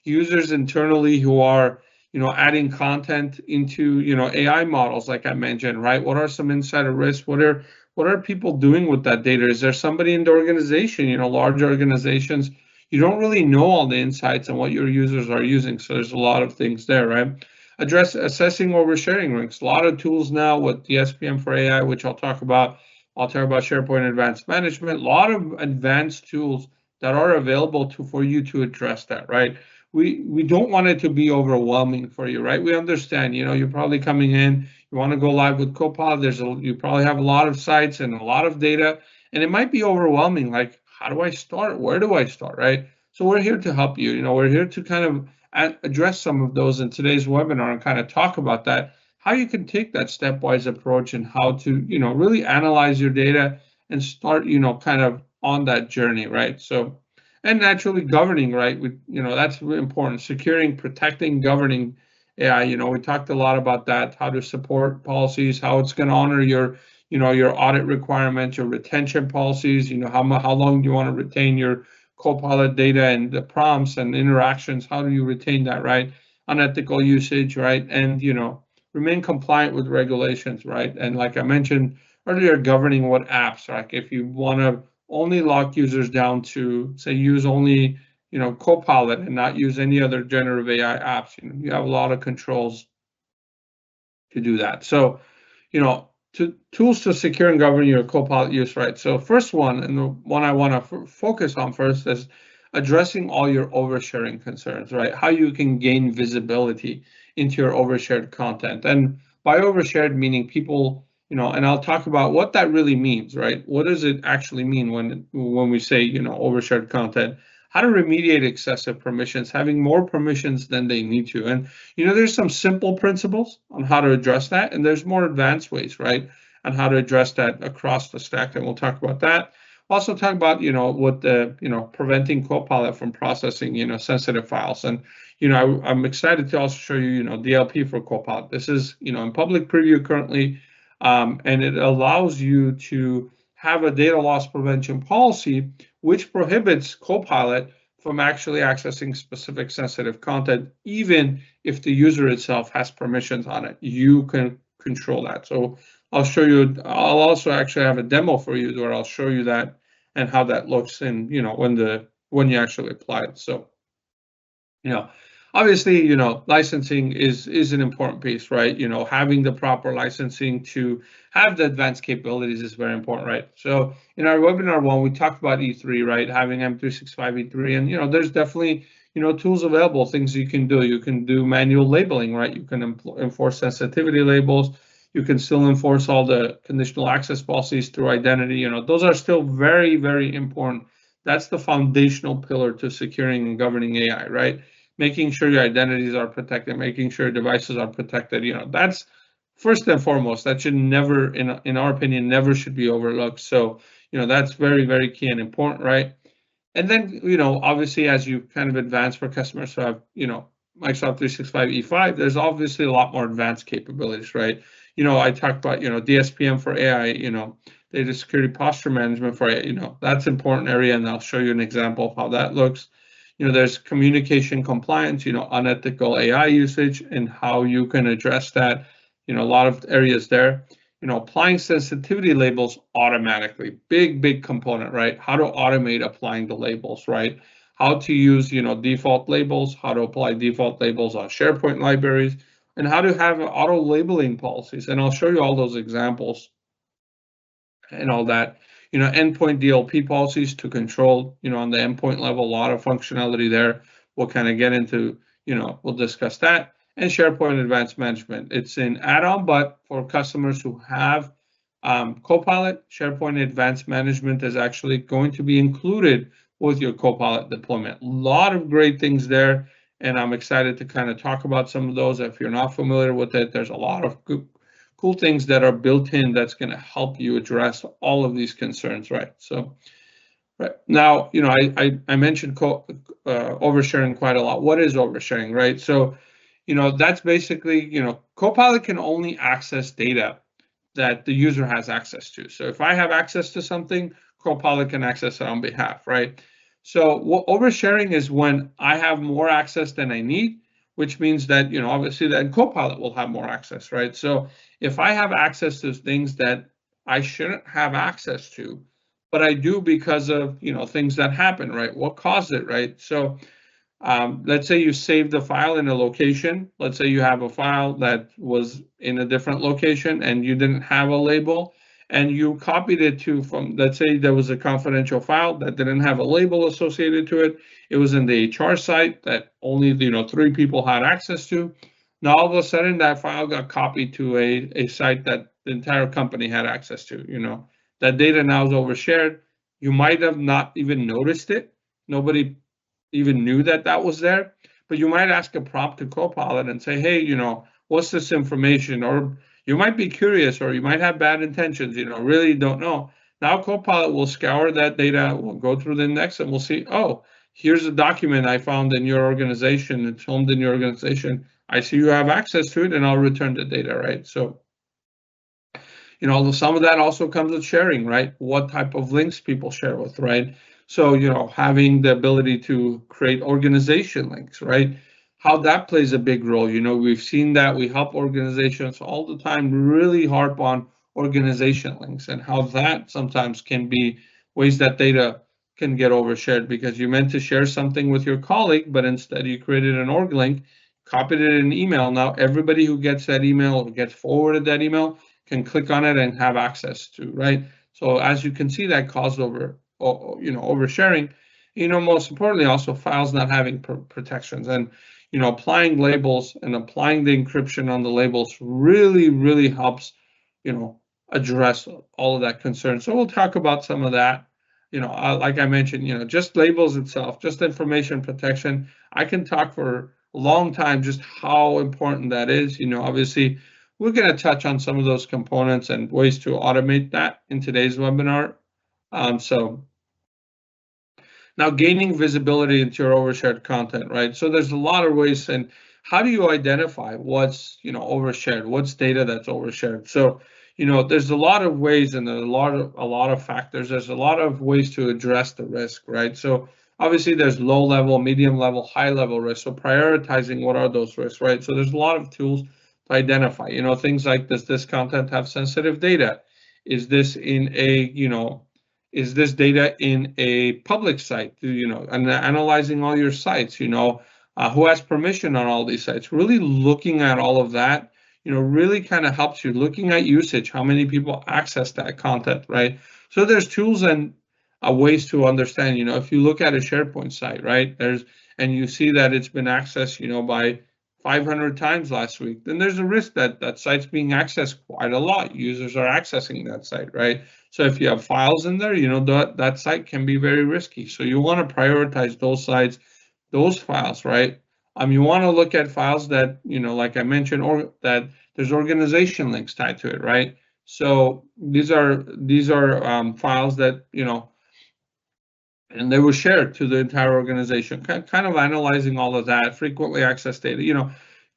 users internally who are, adding content into, AI models, like I mentioned, right? What are some insider risks? What are people doing with that data? Is there somebody in the organization, large organizations, you don't really know all the insights on what your users are using. So there's a lot of things there, right? Assessing oversharing risks. A lot of tools now with the SPM for AI, which I'll talk about. I'll talk about SharePoint Advanced Management. A lot of advanced tools that are available for you to address that, right? We don't want it to be overwhelming for you, right? We understand, you're probably coming in, you want to go live with Copilot. You probably have a lot of sites and a lot of data, and it might be overwhelming. Like, how do I start? Where do I start, right? So we're here to help you. We're here to kind of address some of those in today's webinar and kind of talk about that, how you can take that stepwise approach and how to, really analyze your data and start, kind of on that journey, right? So, and naturally governing, right? That's really important. Securing, protecting, governing AI. We talked a lot about that, how to support policies, how it's going to honor your, your audit requirements, your retention policies, how long do you want to retain your Copilot data and the prompts and interactions, how do you retain that, right? Unethical usage, right? And, remain compliant with regulations, right? And like I mentioned earlier, governing what apps, like if you want to only lock users down to, say, use only, Copilot and not use any other generative AI apps, you have a lot of controls to do that. So, tools to secure and govern your Copilot use, right? So first one, and the one I want to focus on first, is addressing all your oversharing concerns, right? How you can gain visibility into your overshared content. And by overshared, meaning people, and I'll talk about what that really means, right? What does it actually mean when we say, overshared content? How to remediate excessive permissions, having more permissions than they need to. And, there's some simple principles on how to address that, and there's more advanced ways, right, on how to address that across the stack, and we'll talk about that. We'll also talk about, what the, preventing Copilot from processing, sensitive files. And, I'm excited to also show you, DLP for Copilot. This is, in public preview currently, and it allows you to have a data loss prevention policy which prohibits Copilot from actually accessing specific sensitive content, even if the user itself has permissions on it. You can control that. So I'll show you, I'll also actually have a demo for you where I'll show you that and how that looks in, when you actually apply it. So, obviously, licensing is an important piece, right? Having the proper licensing to have the advanced capabilities is very important, right? So in our webinar one, we talked about E3, right? Having M365 E3, and there's definitely tools available, things you can do. You can do manual labeling, right? You can enforce sensitivity labels. You can still enforce all the conditional access policies through identity. Those are still very, very important. That's the foundational pillar to securing and governing AI, right? Making sure your identities are protected, making sure devices are protected. That's first and foremost. That should never, in our opinion, never should be overlooked. So, that's very, very key and important, right? And then, obviously, as you kind of advance for customers who have, Microsoft 365 E5, there's obviously a lot more advanced capabilities, right? I talked about, DSPM for AI, data security posture management for AI, that's an important area, and I'll show you an example of how that looks. There's communication compliance, unethical AI usage and how you can address that, a lot of areas there. Applying sensitivity labels automatically, big component, right? How to automate applying the labels, right? How to use, default labels, how to apply default labels on SharePoint libraries, and how to have auto labeling policies. And I'll show you all those examples and all that. Endpoint DLP policies to control, on the endpoint level, a lot of functionality there. We'll kind of get into, we'll discuss that. And SharePoint Advanced Management. It's an add-on, but for customers who have Copilot, SharePoint Advanced Management is actually going to be included with your Copilot deployment. A lot of great things there, and I'm excited to kind of talk about some of those. If you're not familiar with it, there's a lot of cool things that are built in that's going to help you address all of these concerns, right? So, right now, I mentioned oversharing quite a lot. What is oversharing, right? So, that's basically, Copilot can only access data that the user has access to. So if I have access to something, Copilot can access it on behalf, right? So what oversharing is when I have more access than I need, which means that, obviously that Copilot will have more access, right? So if I have access to things that I shouldn't have access to, but I do because of, things that happen, right? What caused it, right? So let's say you saved the file in a location. Let's say you have a file that was in a different location and you didn't have a label, and you copied it from, let's say there was a confidential file that didn't have a label associated to it. It was in the HR site that only 3 people had access to. Now all of a sudden that file got copied to a site that the entire company had access to. That data now is overshared. You might have not even noticed it. Nobody even knew that that was there, but you might ask a prompt to Copilot and say, hey, what's this information? Or you might be curious, or you might have bad intentions, really don't know. Now Copilot will scour that data, we'll go through the index, and we'll see, oh, here's a document I found in your organization, it's homed in your organization. I see you have access to it, and I'll return the data, right? So, some of that also comes with sharing, right? What type of links people share with, right? So, having the ability to create organization links, right? How that plays a big role. We've seen that we help organizations all the time really harp on organization links, and how that sometimes can be ways that data can get overshared because you meant to share something with your colleague, but instead you created an org link, copied it in an email. Now everybody who gets that email or gets forwarded that email can click on it and have access to, right? So as you can see, that caused oversharing. Most importantly, also files not having protections, and applying labels and applying the encryption on the labels really, really helps address all of that concern. So we'll talk about some of that. Like I mentioned, just labels itself, just information protection. I can talk for a long time just how important that is. Obviously, we're going to touch on some of those components and ways to automate that in today's webinar. So now gaining visibility into your overshared content, right? So there's a lot of ways, and how do you identify what's overshared, what's data that's overshared? So there's a lot of ways, and there's a lot of factors. There's a lot of ways to address the risk, right? So obviously there's low level, medium level, high level risk. So prioritizing what are those risks, right? So there's a lot of tools to identify, things like, does this content have sensitive data? Is this in a, is this data in a public site? And analyzing all your sites, who has permission on all these sites? Really looking at all of that, really kind of helps you. Looking at usage, how many people access that content, right? So there's tools and ways to understand. If you look at a SharePoint site, right, and you see that it's been accessed, by 500 times last week, then there's a risk that that site's being accessed quite a lot. Users are accessing that site, right? So if you have files in there, that site can be very risky. So you want to prioritize those sites, those files, right? You want to look at files that, like I mentioned, or that there's organization links tied to it, right? So these are files that, and they were shared to the entire organization, kind of analyzing all of that, frequently accessed data.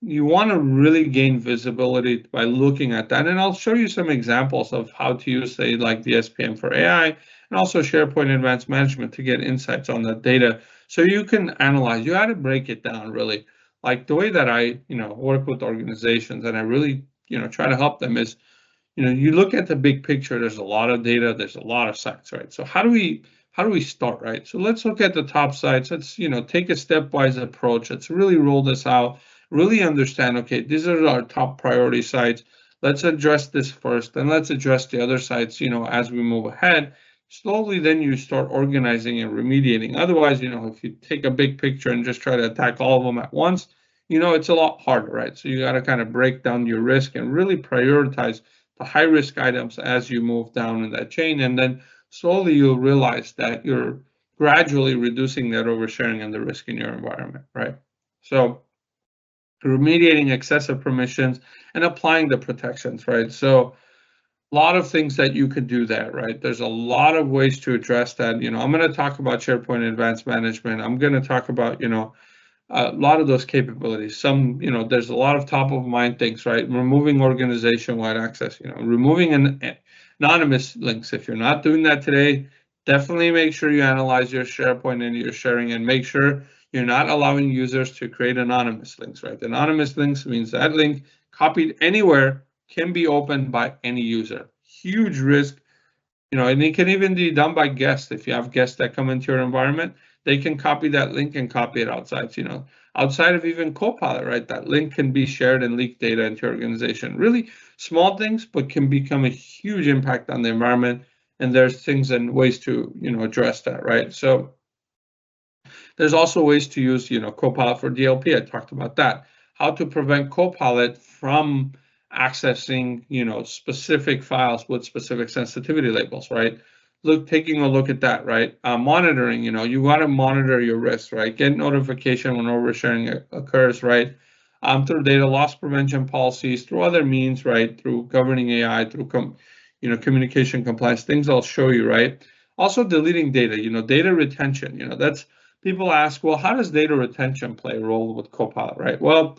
You want to really gain visibility by looking at that. And I'll show you some examples of how to use, say, like the SPM for AI, and also SharePoint Advanced Management to get insights on that data. So you can analyze, you got to break it down really. Like the way that I, work with organizations, and I really, try to help them is, you look at the big picture, there's a lot of data, there's a lot of sites, right? So how do we start, right? So let's look at the top sites. Let's, take a stepwise approach. Let's really roll this out, really understand, okay, these are our top priority sites. Let's address this first, and let's address the other sites, as we move ahead. Slowly, then you start organizing and remediating. Otherwise, if you take a big picture and just try to attack all of them at once, it's a lot harder, right? So you got to kind of break down your risk and really prioritize the high-risk items as you move down in that chain, and then slowly you'll realize that you're gradually reducing that oversharing and the risk in your environment, right? So remediating excessive permissions and applying the protections, right? So a lot of things that you could do there, right? There's a lot of ways to address that. I'm going to talk about SharePoint Advanced Management. I'm going to talk about, a lot of those capabilities. There's a lot of top of mind things, right? Removing organization-wide access, removing anonymous links. If you're not doing that today, definitely make sure you analyze your SharePoint and your sharing and make sure you're not allowing users to create anonymous links, right? Anonymous links means that link copied anywhere can be opened by any user. Huge risk, and it can even be done by guests. If you have guests that come into your environment, they can copy that link and copy it outside, outside of even Copilot, right? That link can be shared and leak data into your organization. Really small things, but can become a huge impact on the environment. And there's things and ways to, address that, right? So there's also ways to use, Copilot for DLP. I talked about that. How to prevent Copilot from accessing, specific files with specific sensitivity labels, right? Taking a look at that, right? Monitoring, you want to monitor your risks, right? Get notification when oversharing occurs, right? Through data loss prevention policies, through other means, right? Through governing AI, through communication compliance, things I'll show you, right? Also deleting data, data retention, that's, people ask, well, how does data retention play a role with Copilot, right? Well,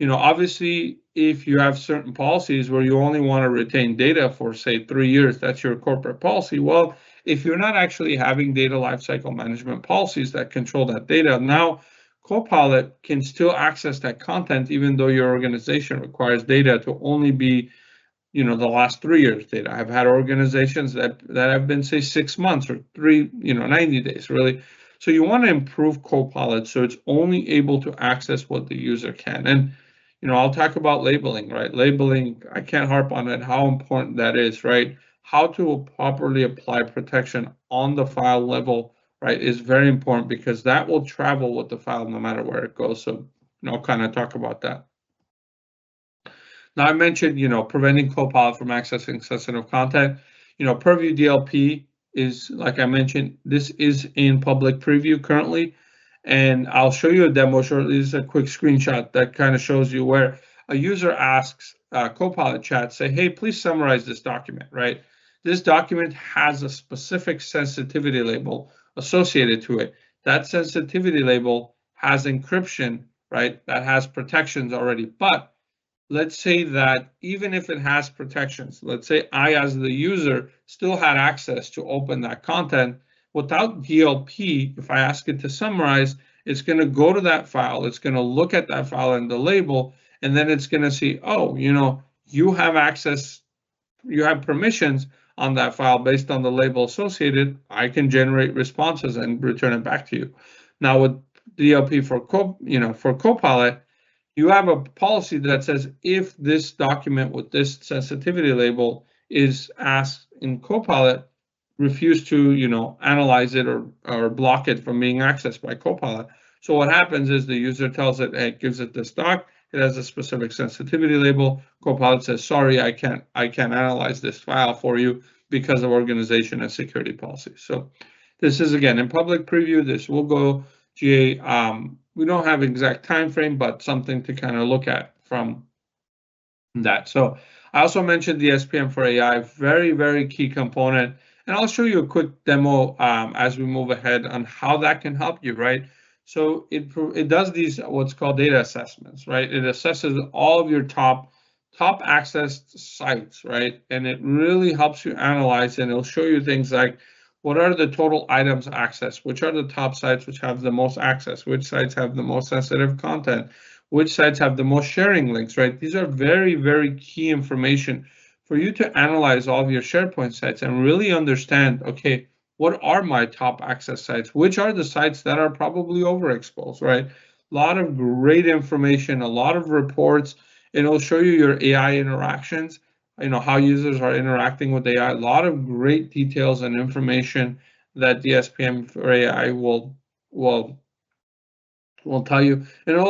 obviously, if you have certain policies where you only want to retain data for, say, 3 years, that's your corporate policy. Well, if you're not actually having data lifecycle management policies that control that data, now Copilot can still access that content, even though your organization requires data to only be, the last 3 years data. I've had organizations that have been, say, 6 months or 90 days, really. So you want to improve Copilot so it's only able to access what the user can. And I'll talk about labeling, right? Labeling, I can't harp on it, how important that is, right? How to properly apply protection on the file level, right, is very important because that will travel with the file no matter where it goes. So, I'll kind of talk about that. Now, I mentioned, preventing Copilot from accessing sensitive content. Purview DLP is, like I mentioned, this is in public preview currently. And I'll show you a demo shortly. This is a quick screenshot that kind of shows you where a user asks Copilot chat, say, hey, please summarize this document, right? This document has a specific sensitivity label associated to it. That sensitivity label has encryption, right? That has protections already. But let's say that even if it has protections, let's say I, as the user, still had access to open that content. Without DLP, if I ask it to summarize, it's going to go to that file. It's going to look at that file and the label, and then it's going to see, oh, you have access, you have permissions on that file based on the label associated. I can generate responses and return it back to you. Now with DLP for Copilot, you have a policy that says if this document with this sensitivity label is asked in Copilot, refuse to, analyze it or block it from being accessed by Copilot. So what happens is the user tells it, hey, gives it this doc. It has a specific sensitivity label. Copilot says, sorry, I can't analyze this file for you because of organization and security policy. So this is, again, in public preview. This will go GA. We don't have exact time frame, but something to kind of look at from that. So I also mentioned the SPM for AI, very, very key component. And I'll show you a quick demo as we move ahead on how that can help you, right? So it does these what's called data assessments, right? It assesses all of your top accessed sites, right? And it really helps you analyze, and it'll show you things like what are the total items accessed, which are the top sites which have the most access, which sites have the most sensitive content, which sites have the most sharing links, right? These are very, very key information for you to analyze all of your SharePoint sites and really understand, okay, what are my top access sites? Which are the sites that are probably overexposed, right? A lot of great information, a lot of reports, and it'll show you your AI interactions, how users are interacting with AI, a lot of great details and information that the SPM for AI will tell you. And it'll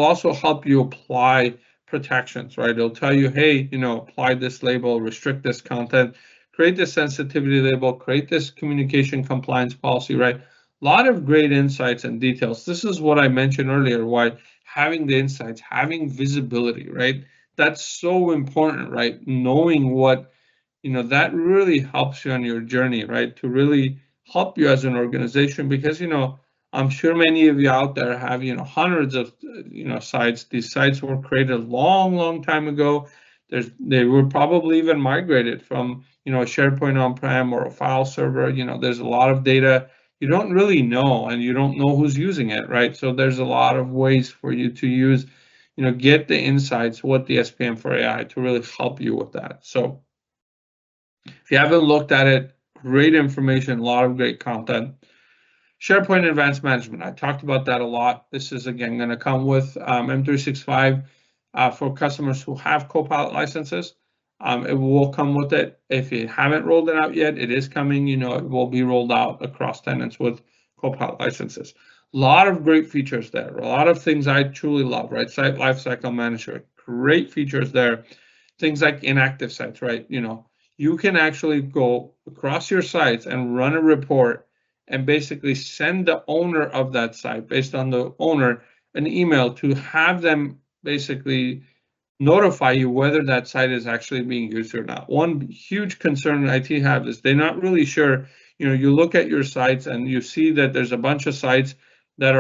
also help you apply protections, right? It'll tell you, hey, apply this label, restrict this content, create this sensitivity label, create this communication compliance policy, right? A lot of great insights and details. This is what I mentioned earlier, why having the insights, having visibility, right? That's so important, right? Knowing what, that really helps you on your journey, right? To really help you as an organization, because, I'm sure many of you out there have, hundreds of, sites. These sites were created a long, long time ago. They were probably even migrated from, a SharePoint on-prem or a file server. There's a lot of data you don't really know, and you don't know who's using it, right? So there's a lot of ways for you to use, get the insights with the SPM for AI to really help you with that. So if you haven't looked at it, great information, a lot of great content. SharePoint Advanced Management, I talked about that a lot. This is, again, going to come with M365 for customers who have Copilot licenses. It will come with it. If you haven't rolled it out yet, it is coming. It will be rolled out across tenants with Copilot licenses. A lot of great features there. A lot of things I truly love, right? Site Lifecycle Manager, great features there. Things like inactive sites, right? You can actually go across your sites and run a report and basically send the owner of that site, based on the owner, an email to have them basically notify you whether that site is actually being used or not. One huge concern IT have is they're not really sure. You look at your sites and you see that there's a bunch of sites that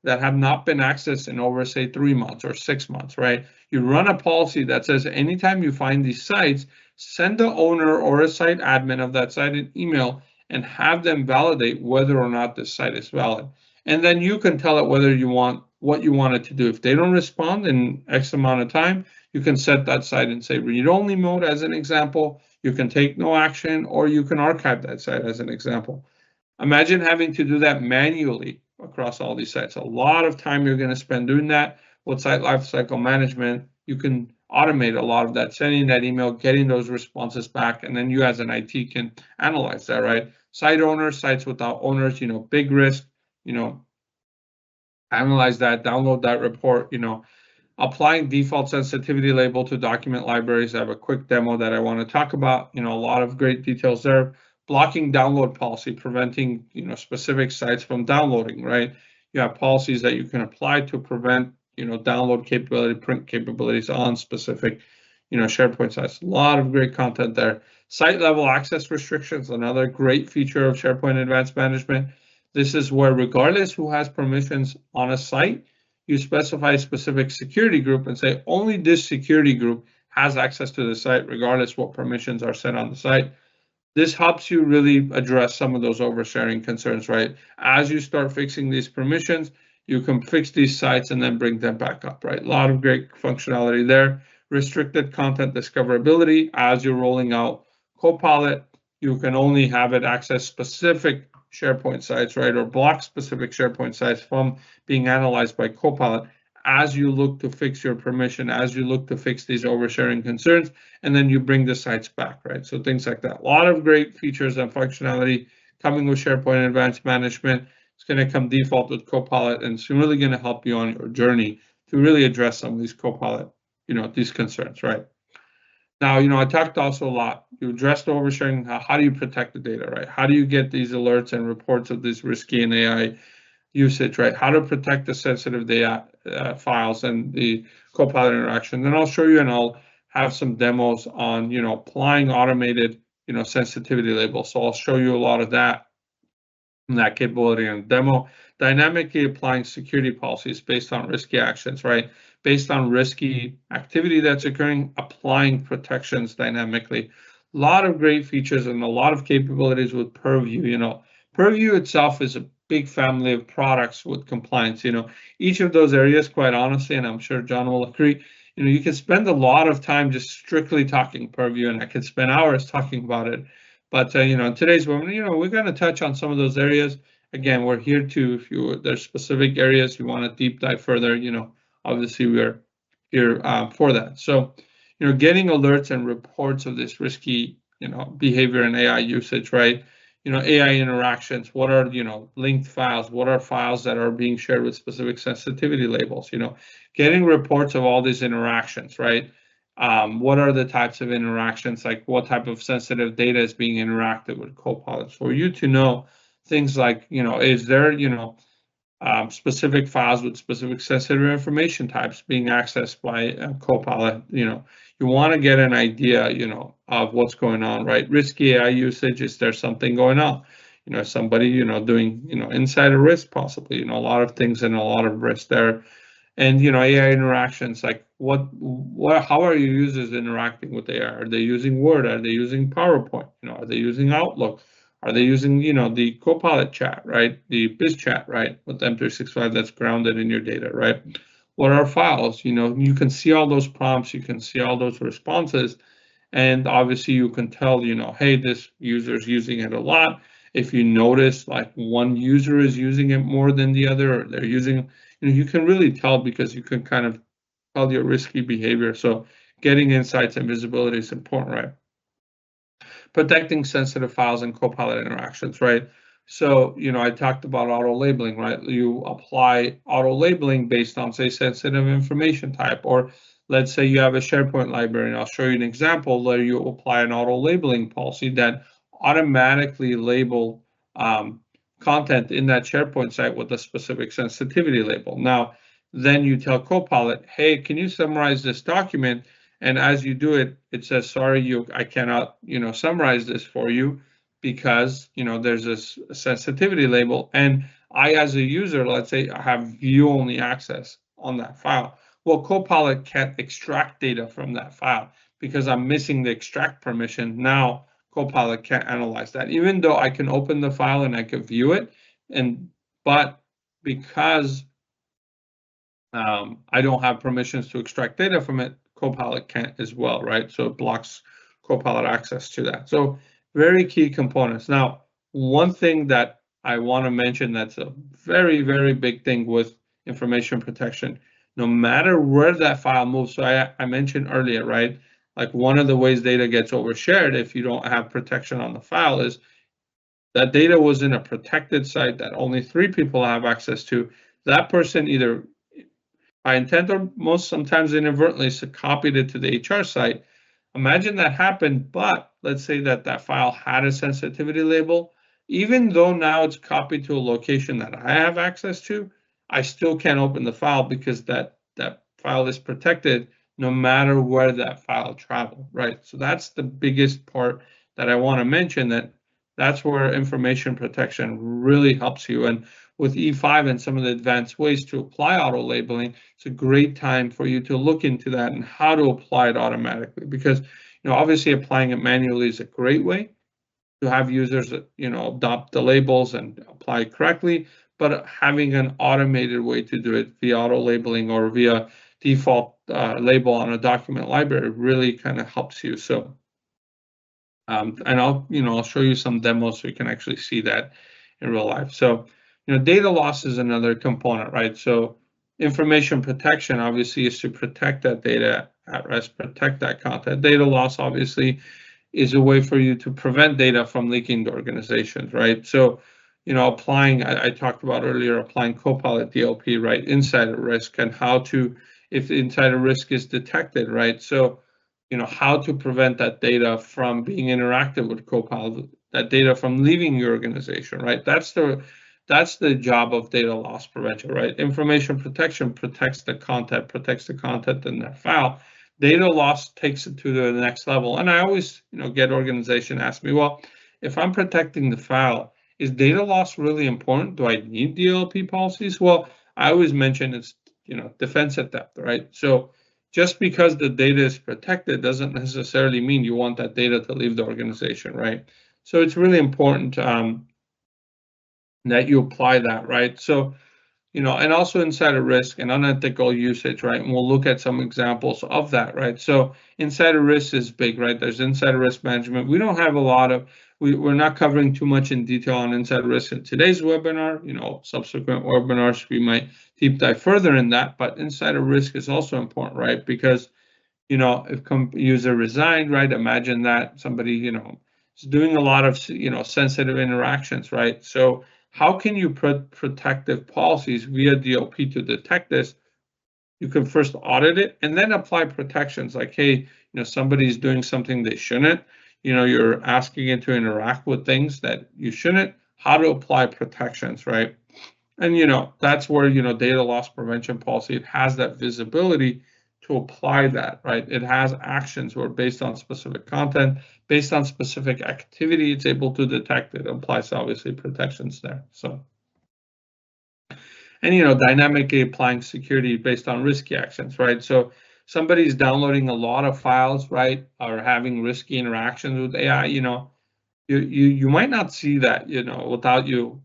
have not been accessed in over, say, 3 months or 6 months, right? You run a policy that says anytime you find these sites, send the owner or a site admin of that site an email and have them validate whether or not this site is valid. And then you can tell it whether you want what you want it to do. If they don't respond in X amount of time, you can set that site in, say, read-only mode as an example. You can take no action, or you can archive that site as an example. Imagine having to do that manually across all these sites. A lot of time you're going to spend doing that. With Site Lifecycle Management, you can automate a lot of that, sending that email, getting those responses back, and then you as an IT can analyze that, right? Site owners, sites without owners, big risk, analyze that, download that report, applying default sensitivity label to document libraries. I have a quick demo that I want to talk about, a lot of great details there. Blocking download policy, preventing, specific sites from downloading, right? You have policies that you can apply to prevent, download capability, print capabilities on specific, SharePoint sites. A lot of great content there. Site level access restrictions, another great feature of SharePoint Advanced Management. This is where, regardless who has permissions on a site, you specify a specific security group and say only this security group has access to the site, regardless what permissions are set on the site. This helps you really address some of those oversharing concerns, right? As you start fixing these permissions, you can fix these sites and then bring them back up, right? A lot of great functionality there. Restricted content discoverability. As you're rolling out Copilot, you can only have it access specific SharePoint sites, right? Or block specific SharePoint sites from being analyzed by Copilot as you look to fix your permission, as you look to fix these oversharing concerns, and then you bring the sites back, right? So things like that. A lot of great features and functionality coming with SharePoint Advanced Management. It's going to come default with Copilot, and it's really going to help you on your journey to really address some of these Copilot, these concerns, right? Now, I talked also a lot. You addressed oversharing. How do you protect the data, right? How do you get these alerts and reports of this risky and AI usage, right? How to protect the sensitive data files and the Copilot interaction. Then I'll show you, and I'll have some demos on, applying automated, sensitivity labels. So I'll show you a lot of that capability in the demo. Dynamically applying security policies based on risky actions, right? Based on risky activity that's occurring, applying protections dynamically. A lot of great features and a lot of capabilities with Purview. Purview itself is a big family of products with compliance. Each of those areas, quite honestly, and I'm sure John will agree, you can spend a lot of time just strictly talking Purview, and I could spend hours talking about it. But in today's webinar, we're going to touch on some of those areas. Again, we're here to, if there's specific areas you want to deep dive further, obviously we're here for that. So, getting alerts and reports of this risky, behavior and AI usage, right? AI interactions. What are, linked files? What are files that are being shared with specific sensitivity labels? Getting reports of all these interactions, right? What are the types of interactions? Like what type of sensitive data is being interacted with Copilot? For you to know things like, is there, specific files with specific sensitive information types being accessed by Copilot? You want to get an idea, of what's going on, right? Risky AI usage, is there something going on? Somebody, doing, insider risk possibly, a lot of things and a lot of risk there. And, AI interactions, like how are your users interacting with AI? Are they using Word? Are they using PowerPoint? Are they using Outlook? Are they using, the Copilot chat, right? The biz chat, right? With M365 that's grounded in your data, right? What are files? You can see all those prompts, you can see all those responses, and obviously you can tell, hey, this user's using it a lot. If you notice like one user is using it more than the other, or they're using, you can really tell because you can kind of tell your risky behavior. So getting insights and visibility is important, right? Protecting sensitive files and Copilot interactions, right? So, I talked about auto labeling, right? You apply auto labeling based on, say, sensitive information type, or let's say you have a SharePoint library, and I'll show you an example where you apply an auto labeling policy that automatically label content in that SharePoint site with a specific sensitivity label. Now, then you tell Copilot, hey, can you summarize this document? And as you do it, it says, sorry, I cannot, summarize this for you because, there's this sensitivity label. And I, as a user, let's say I have view-only access on that file. Well, Copilot can't extract data from that file because I'm missing the extract permission. Now, Copilot can't analyze that, even though I can open the file and I can view it. But because I don't have permissions to extract data from it, Copilot can't as well, right? So it blocks Copilot access to that. So very key components. Now, one thing that I want to mention that's a very, very big thing with information protection, no matter where that file moves. So I mentioned earlier, right? Like one of the ways data gets overshared if you don't have protection on the file is that data was in a protected site that only 3 people have access to. That person either by intent or sometimes inadvertently copied it to the HR site. Imagine that happened, but let's say that file had a sensitivity label. Even though now it's copied to a location that I have access to, I still can't open the file because that file is protected no matter where that file traveled, right? So that's the biggest part that I want to mention, that's where information protection really helps you. And with E5 and some of the advanced ways to apply auto labeling, it's a great time for you to look into that and how to apply it automatically. Because obviously applying it manually is a great way to have users adopt the labels and apply it correctly. But having an automated way to do it via auto labeling or via default label on a document library really kind of helps you. So. And I'll show you some demos so you can actually see that in real life. So, data loss is another component, right? So information protection obviously is to protect that data at rest, protect that content. Data loss obviously is a way for you to prevent data from leaking to organizations, right? So, applying, I talked about earlier, applying Copilot DLP, right? Insider risk and how to, if the insider risk is detected, right? So, how to prevent that data from being interactive with Copilot, that data from leaving your organization, right? That's the job of data loss prevention, right? Information protection protects the content in that file. Data loss takes it to the next level. And I always, get organization ask me, well, if I'm protecting the file, is data loss really important? Do I need DLP policies? Well, I always mention it's, defense at depth, right? So just because the data is protected doesn't necessarily mean you want that data to leave the organization, right? So it's really important that you apply that, right? So, and also insider risk and unethical usage, right? And we'll look at some examples of that, right? So insider risk is big, right? There's insider risk management. We don't have a lot of, we're not covering too much in detail on insider risk in today's webinar. Subsequent webinars, we might deep dive further in that, but insider risk is also important, right? Because, if user resigned, right? Imagine that somebody, is doing a lot of, sensitive interactions, right? So how can you put protective policies via DLP to detect this? You can first audit it and then apply protections like, hey, somebody's doing something they shouldn't. You're asking it to interact with things that you shouldn't. How to apply protections, right? And that's where data loss prevention policy, it has that visibility to apply that, right? It has actions where based on specific content, based on specific activity, it's able to detect it. It applies obviously protections there. So, and dynamically applying security based on risky actions, right? So somebody's downloading a lot of files, right, or having risky interactions with AI, you might not see that, without you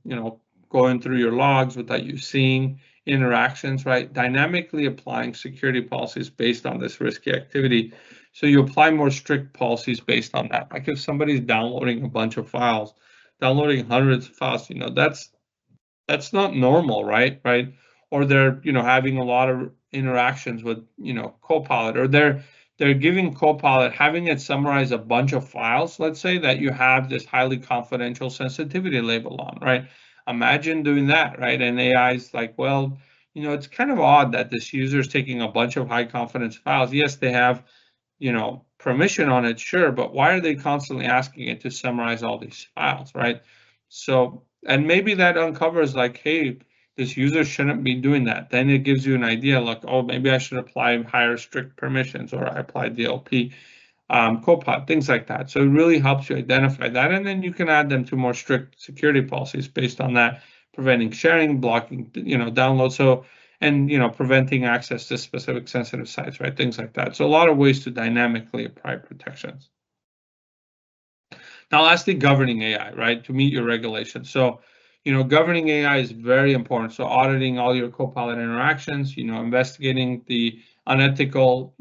going through your logs, without you seeing interactions, right? Dynamically applying security policies based on this risky activity. So you apply more strict policies based on that. Like if somebody's downloading a bunch of files, downloading hundreds of files, that's not normal, right? Or they're having a lot of interactions with Copilot, or they're giving Copilot, having it summarize a bunch of files, let's say, that you have this highly confidential sensitivity label on, right? Imagine doing that, right? And AI is like, well, it's kind of odd that this user is taking a bunch of high confidence files. Yes, they have permission on it, sure, but why are they constantly asking it to summarize all these files, right? So, and maybe that uncovers like, hey, this user shouldn't be doing that. Then it gives you an idea like, oh, maybe I should apply higher strict permissions, or I apply DLP, Copilot, things like that. So it really helps you identify that, and then you can add them to more strict security policies based on that, preventing sharing, blocking, download. So, and preventing access to specific sensitive sites, right? Things like that. So a lot of ways to dynamically apply protections. Now, lastly, governing AI, right, to meet your regulations. So, governing AI is very important. So auditing all your Copilot interactions, investigating the unethical,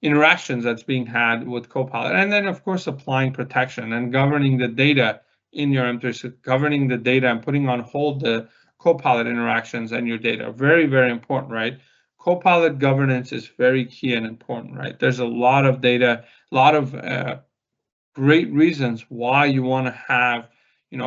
interactions that's being had with Copilot, and then of course applying protection and governing the data in your M365, governing the data and putting on hold the Copilot interactions and your data. Very, very important, right? Copilot governance is very key and important, right? There's a lot of data, a lot of great reasons why you want to have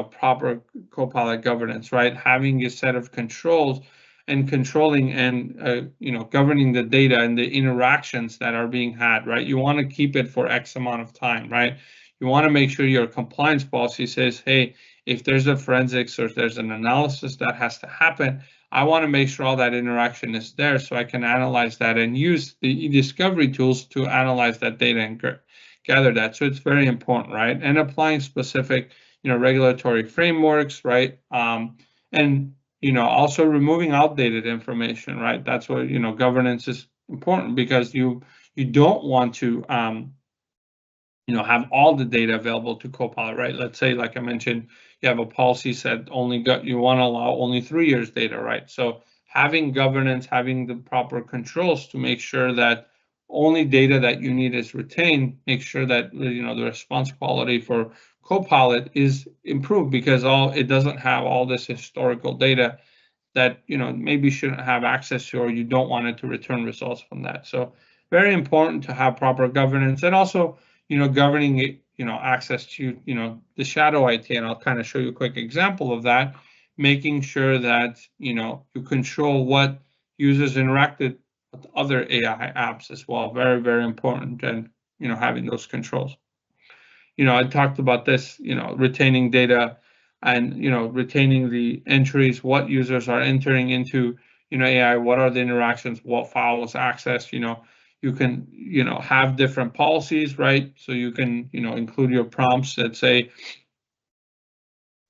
proper Copilot governance, right? Having a set of controls and controlling and governing the data and the interactions that are being had, right? You want to keep it for X amount of time, right? You want to make sure your compliance policy says, hey, if there's a forensics or if there's an analysis that has to happen, I want to make sure all that interaction is there so I can analyze that and use the e-discovery tools to analyze that data and gather that. So it's very important, right? And applying specific, regulatory frameworks, right? And also removing outdated information, right? That's what governance is important, because you don't want to have all the data available to Copilot, right? Let's say, like I mentioned, you have a policy set you want to allow only 3 years data, right? So having governance, having the proper controls to make sure that only data that you need is retained, make sure that the response quality for Copilot is improved, because it doesn't have all this historical data that maybe shouldn't have access to, or you don't want it to return results from that. So very important to have proper governance, and also governing it, access to the shadow IT, and I'll kind of show you a quick example of that, making sure that you control what users interacted with other AI apps as well. Very, very important, and having those controls. I talked about this, retaining data and retaining the entries, what users are entering into AI, what are the interactions, what file was accessed. You can have different policies, right? So you can include your prompts that say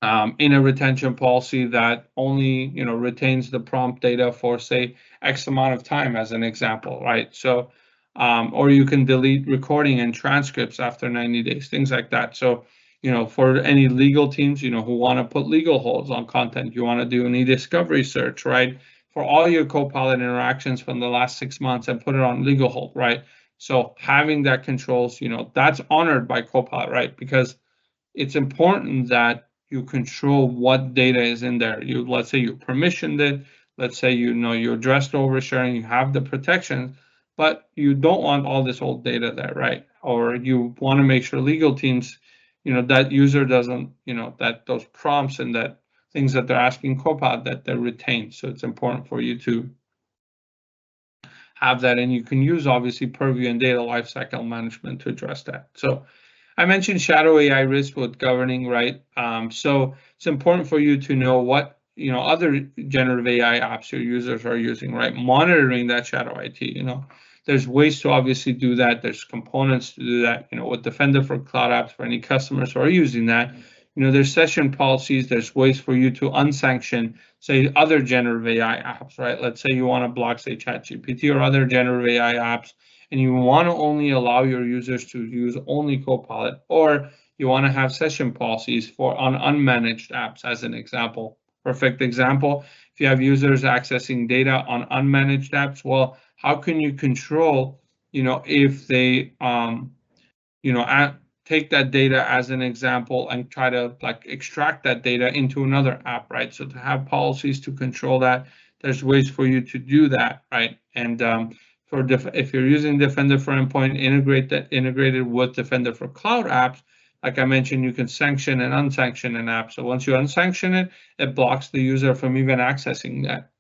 in a retention policy that only retains the prompt data for, say, X amount of time, as an example, right? So or you can delete recording and transcripts after 90 days, things like that. So for any legal teams who want to put legal holds on content, you want to do an e-discovery search, right, for all your Copilot interactions from the last 6 months and put it on legal hold, right? So having that controls, that's honored by Copilot, right? Because it's important that you control what data is in there. Let's say you permissioned it, let's say you addressed oversharing, you have the protections, but you don't want all this old data there, right? Or you want to make sure legal teams, that user doesn't, that those prompts and that things that they're asking Copilot, that they're retained. So it's important for you to have that, and you can use obviously Purview and data lifecycle management to address that. So I mentioned shadow AI risk with governing, right? So it's important for you to know what other generative AI apps your users are using, right? Monitoring that shadow IT. There's ways to obviously do that. There's components to do that. With Defender for Cloud Apps for any customers who are using that. There's session policies. There's ways for you to unsanction, say, other generative AI apps, right? Let's say you want to block, say, ChatGPT or other generative AI apps, and you want to only allow your users to use only Copilot, or you want to have session policies on unmanaged apps, as an example. Perfect example, if you have users accessing data on unmanaged apps, well, how can you control, if they, take that data as an example and try to extract that data into another app, right? So to have policies to control that, there's ways for you to do that, right? And if you're using Defender for Endpoint, integrated with Defender for Cloud Apps, like I mentioned, you can sanction and unsanction an app. So once you unsanction it, it blocks the user from even accessing that,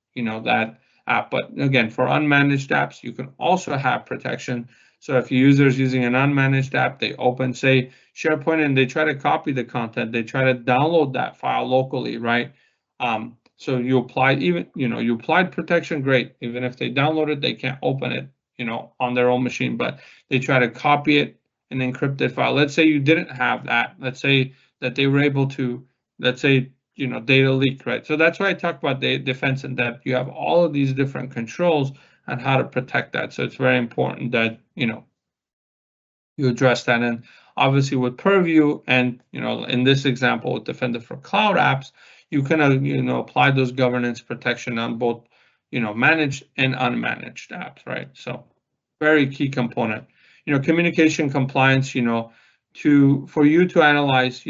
that app. But again, for unmanaged apps, you can also have protection. So if your user is using an unmanaged app, they open, say, SharePoint, and they try to copy the content, they try to download that file locally, right? So you applied you applied protection, great. Even if they download it, they can't open it, on their own machine, but they try to copy it and encrypt that file. Let's say you didn't have that. Let's say that they were able to, let's say, data leak, right? So that's why I talk about the defense and that you have all of these different controls on how to protect that. So it's very important that, you address that. And obviously with Purview and, in this example with Defender for Cloud Apps, you can, apply those governance protection on both, managed and unmanaged apps, right? So very key component. Communication compliance, for you to analyze,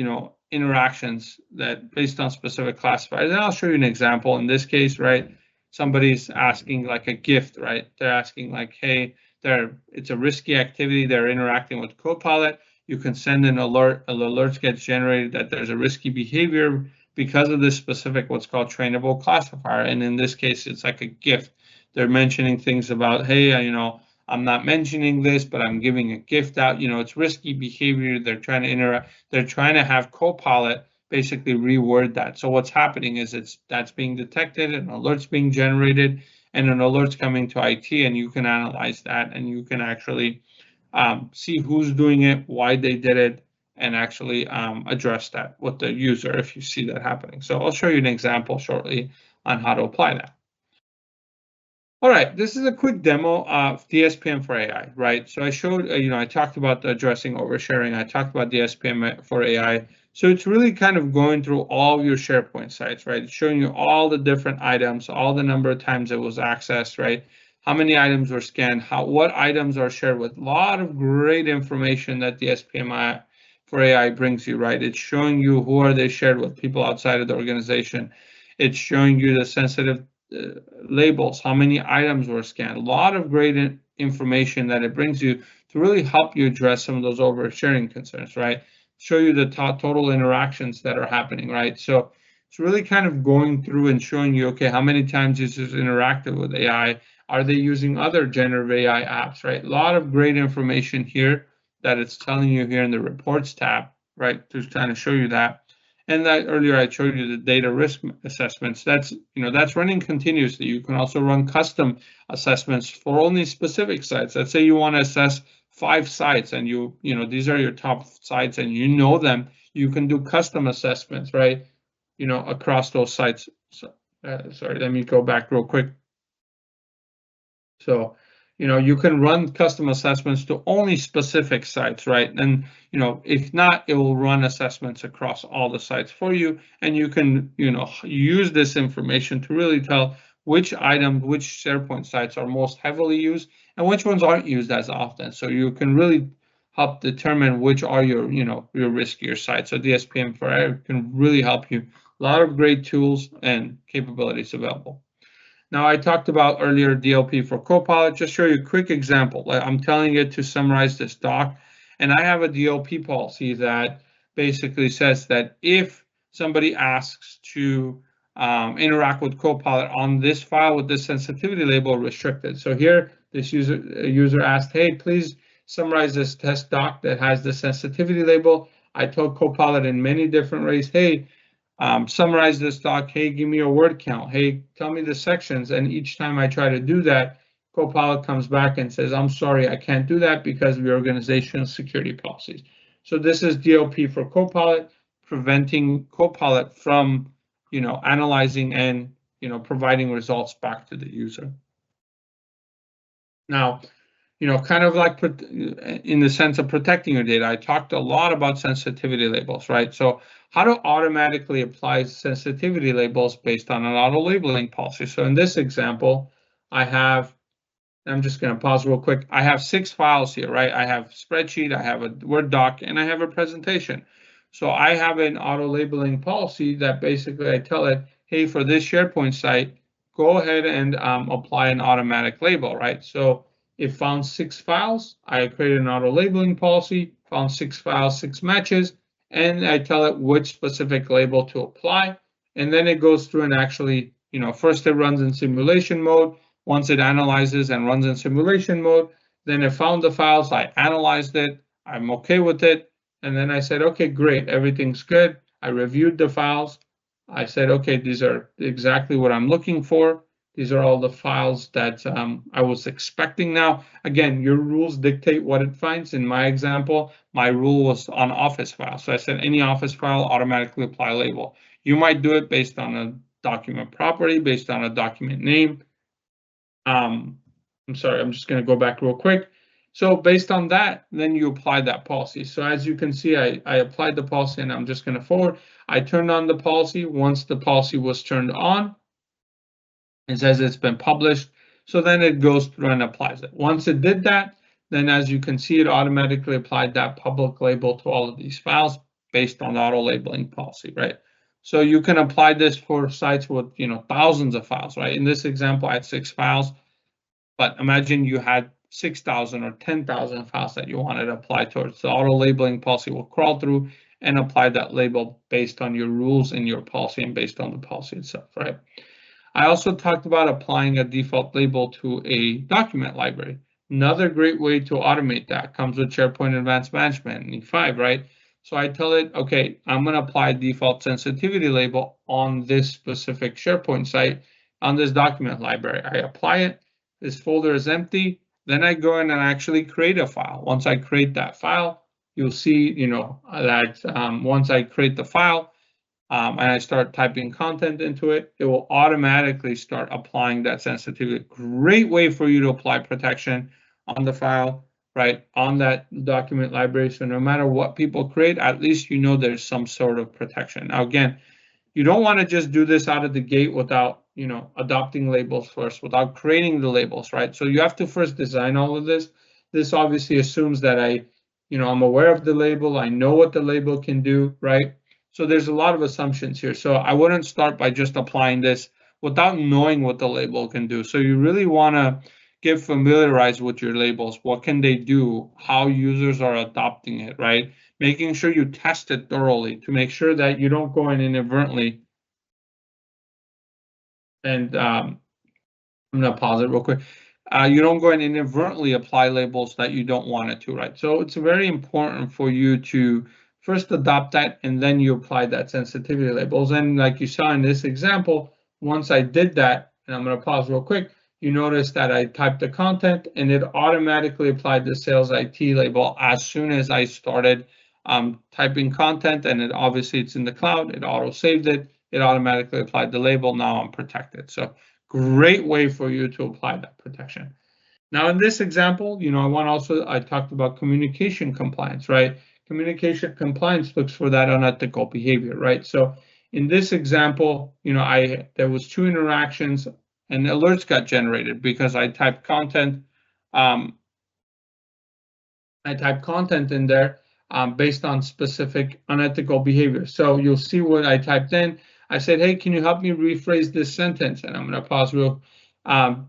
interactions that based on specific classifiers. And I'll show you an example. In this case, right, somebody's asking like a gift, right? They're asking like, hey, it's a risky activity. They're interacting with Copilot. You can send an alert. An alert gets generated that there's a risky behavior because of this specific what's called trainable classifier. And in this case, it's like a gift. They're mentioning things about, hey, I'm not mentioning this, but I'm giving a gift out. It's risky behavior. They're trying to interact. They're trying to have Copilot basically reword that. So what's happening is that's being detected, an alert's being generated, and an alert's coming to IT, and you can analyze that, and you can actually see who's doing it, why they did it, and actually address that with the user if you see that happening. So I'll show you an example shortly on how to apply that. All right, this is a quick demo of DSPM for AI, right? So I showed, I talked about addressing oversharing. I talked about DSPM for AI. So it's really kind of going through all of your SharePoint sites, right? It's showing you all the different items, all the number of times it was accessed, right? How many items were scanned, what items are shared with. A lot of great information that DSPM for AI brings you, right? It's showing you who are they shared with, people outside of the organization. It's showing you the sensitive labels, how many items were scanned. A lot of great information that it brings you to really help you address some of those oversharing concerns, right? Show you the total interactions that are happening, right? So it's really kind of going through and showing you, okay, how many times users interacted with AI? Are they using other generative AI apps, right? A lot of great information here that it's telling you here in the reports tab, right? To kind of show you that. And that earlier I showed you the data risk assessments. That's running continuously. You can also run custom assessments for only specific sites. Let's say you want to assess 5 sites, and these are your top sites, and you know them. You can do custom assessments, right? Across those sites. So, sorry, let me go back real quick. So, you can run custom assessments to only specific sites, right? And, if not, it will run assessments across all the sites for you. And you can, use this information to really tell which items, which SharePoint sites are most heavily used and which ones aren't used as often. So you can really help determine which are your, your riskier sites. So DSPM for AI can really help you. A lot of great tools and capabilities available. Now, I talked about earlier DLP for Copilot. Just show you a quick example. I'm telling it to summarize this doc, and I have a DLP policy that basically says that if somebody asks to interact with Copilot on this file with this sensitivity label restricted. So here, this user asked, hey, please summarize this test doc that has the sensitivity label. I told Copilot in many different ways, hey, summarize this doc, hey, give me a word count, hey, tell me the sections. And each time I try to do that, Copilot comes back and says, I'm sorry, I can't do that because of your organizational security policies. So this is DLP for Copilot, preventing Copilot from, analyzing and, providing results back to the user. Now, kind of like in the sense of protecting your data, I talked a lot about sensitivity labels, right? So how to automatically apply sensitivity labels based on an auto labeling policy. So in this example, I'm just going to pause real quick. I have 6 files here, right? I have spreadsheet, I have a Word doc, and I have a presentation. So I have an auto labeling policy that basically I tell it, hey, for this SharePoint site, go ahead and apply an automatic label, right? So it found 6 files, I created an auto labeling policy, found 6 files, 6 matches, and I tell it which specific label to apply. And then it goes through and actually, first it runs in simulation mode. Once it analyzes and runs in simulation mode, then it found the files, I analyzed it, I'm okay with it. And then I said, okay, great, everything's good. I reviewed the files. I said, okay, these are exactly what I'm looking for. These are all the files that I was expecting. Now, again, your rules dictate what it finds. In my example, my rule was on Office files. So I said any Office file, automatically apply label. You might do it based on a document property, based on a document name. I'm sorry, I'm just going to go back real quick. So based on that, then you apply that policy. So as you can see, I applied the policy and I'm just going to forward. I turned on the policy. Once the policy was turned on, it says it's been published. So then it goes through and applies it. Once it did that, then as you can see, it automatically applied that public label to all of these files based on the auto labeling policy, right? So you can apply this for sites with, thousands of files, right? In this example, I had 6 files, but imagine you had 6,000 or 10,000 files that you wanted to apply towards. The auto labeling policy will crawl through and apply that label based on your rules in your policy and based on the policy itself, right? I also talked about applying a default label to a document library. Another great way to automate that comes with SharePoint Advanced Management, E5, right? So I tell it, okay, I'm going to apply a default sensitivity label on this specific SharePoint site on this document library. I apply it. This folder is empty. Then I go in and actually create a file. Once I create that file, you'll see, that once I create the file and I start typing content into it, it will automatically start applying that sensitivity. Great way for you to apply protection on the file, right, on that document library. So no matter what people create, at least there's some sort of protection. Now, again, you don't want to just do this out of the gate without, adopting labels first, without creating the labels, right? So you have to first design all of this. This obviously assumes that I'm aware of the label. I know what the label can do, right? So there's a lot of assumptions here. So I wouldn't start by just applying this without knowing what the label can do. So you really want to get familiarized with your labels. What can they do? How users are adopting it, right? Making sure you test it thoroughly to make sure that you don't go in inadvertently. And I'm going to pause it real quick. You don't go in and inadvertently apply labels that you don't want it to, right? So it's very important for you to first adopt that and then you apply that sensitivity labels. And like you saw in this example, once I did that, and I'm going to pause real quick, you notice that I typed the content and it automatically applied the sales IT label as soon as I started typing content, and it's in the cloud, it auto saved it, it automatically applied the label. Now I'm protected. So great way for you to apply that protection. Now in this example, I talked about communication compliance, right? Communication compliance looks for that unethical behavior, right? So in this example, there was 2 interactions and alerts got generated because I typed content. I typed content in there based on specific unethical behavior. So you'll see what I typed in. I said, hey, can you help me rephrase this sentence? And I'm going to pause real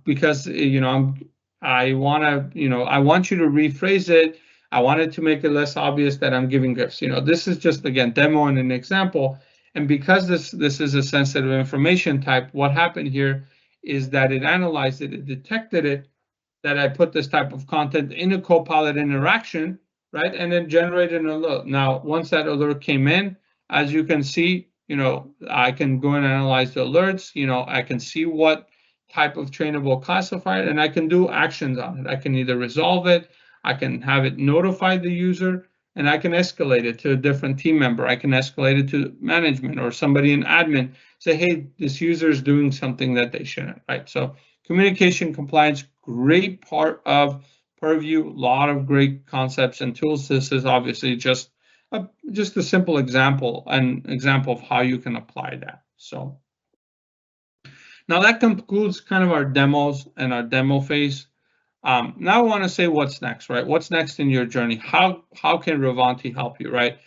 because I want you to rephrase it. I wanted to make it less obvious that I'm giving gifts. This is just, again, demo and an example. And because this is a sensitive information type, what happened here is that it analyzed it, it detected it, that I put this type of content in a Copilot interaction, right? And then generated an alert. Now, once that alert came in, as you can see, I can go and analyze the alerts. I can see what type of trainable classifier, and I can do actions on it. I can either resolve it, I can have it notify the user, and I can escalate it to a different team member. I can escalate it to management or somebody in admin, say, hey, this user is doing something that they shouldn't, right? So communication compliance, great part of Purview, a lot of great concepts and tools. This is obviously just a simple example, an example of how you can apply that. So now that concludes kind of our demos and our demo phase. Now I want to say what's next, right? What's next in your journey? How can Revanti help you, right?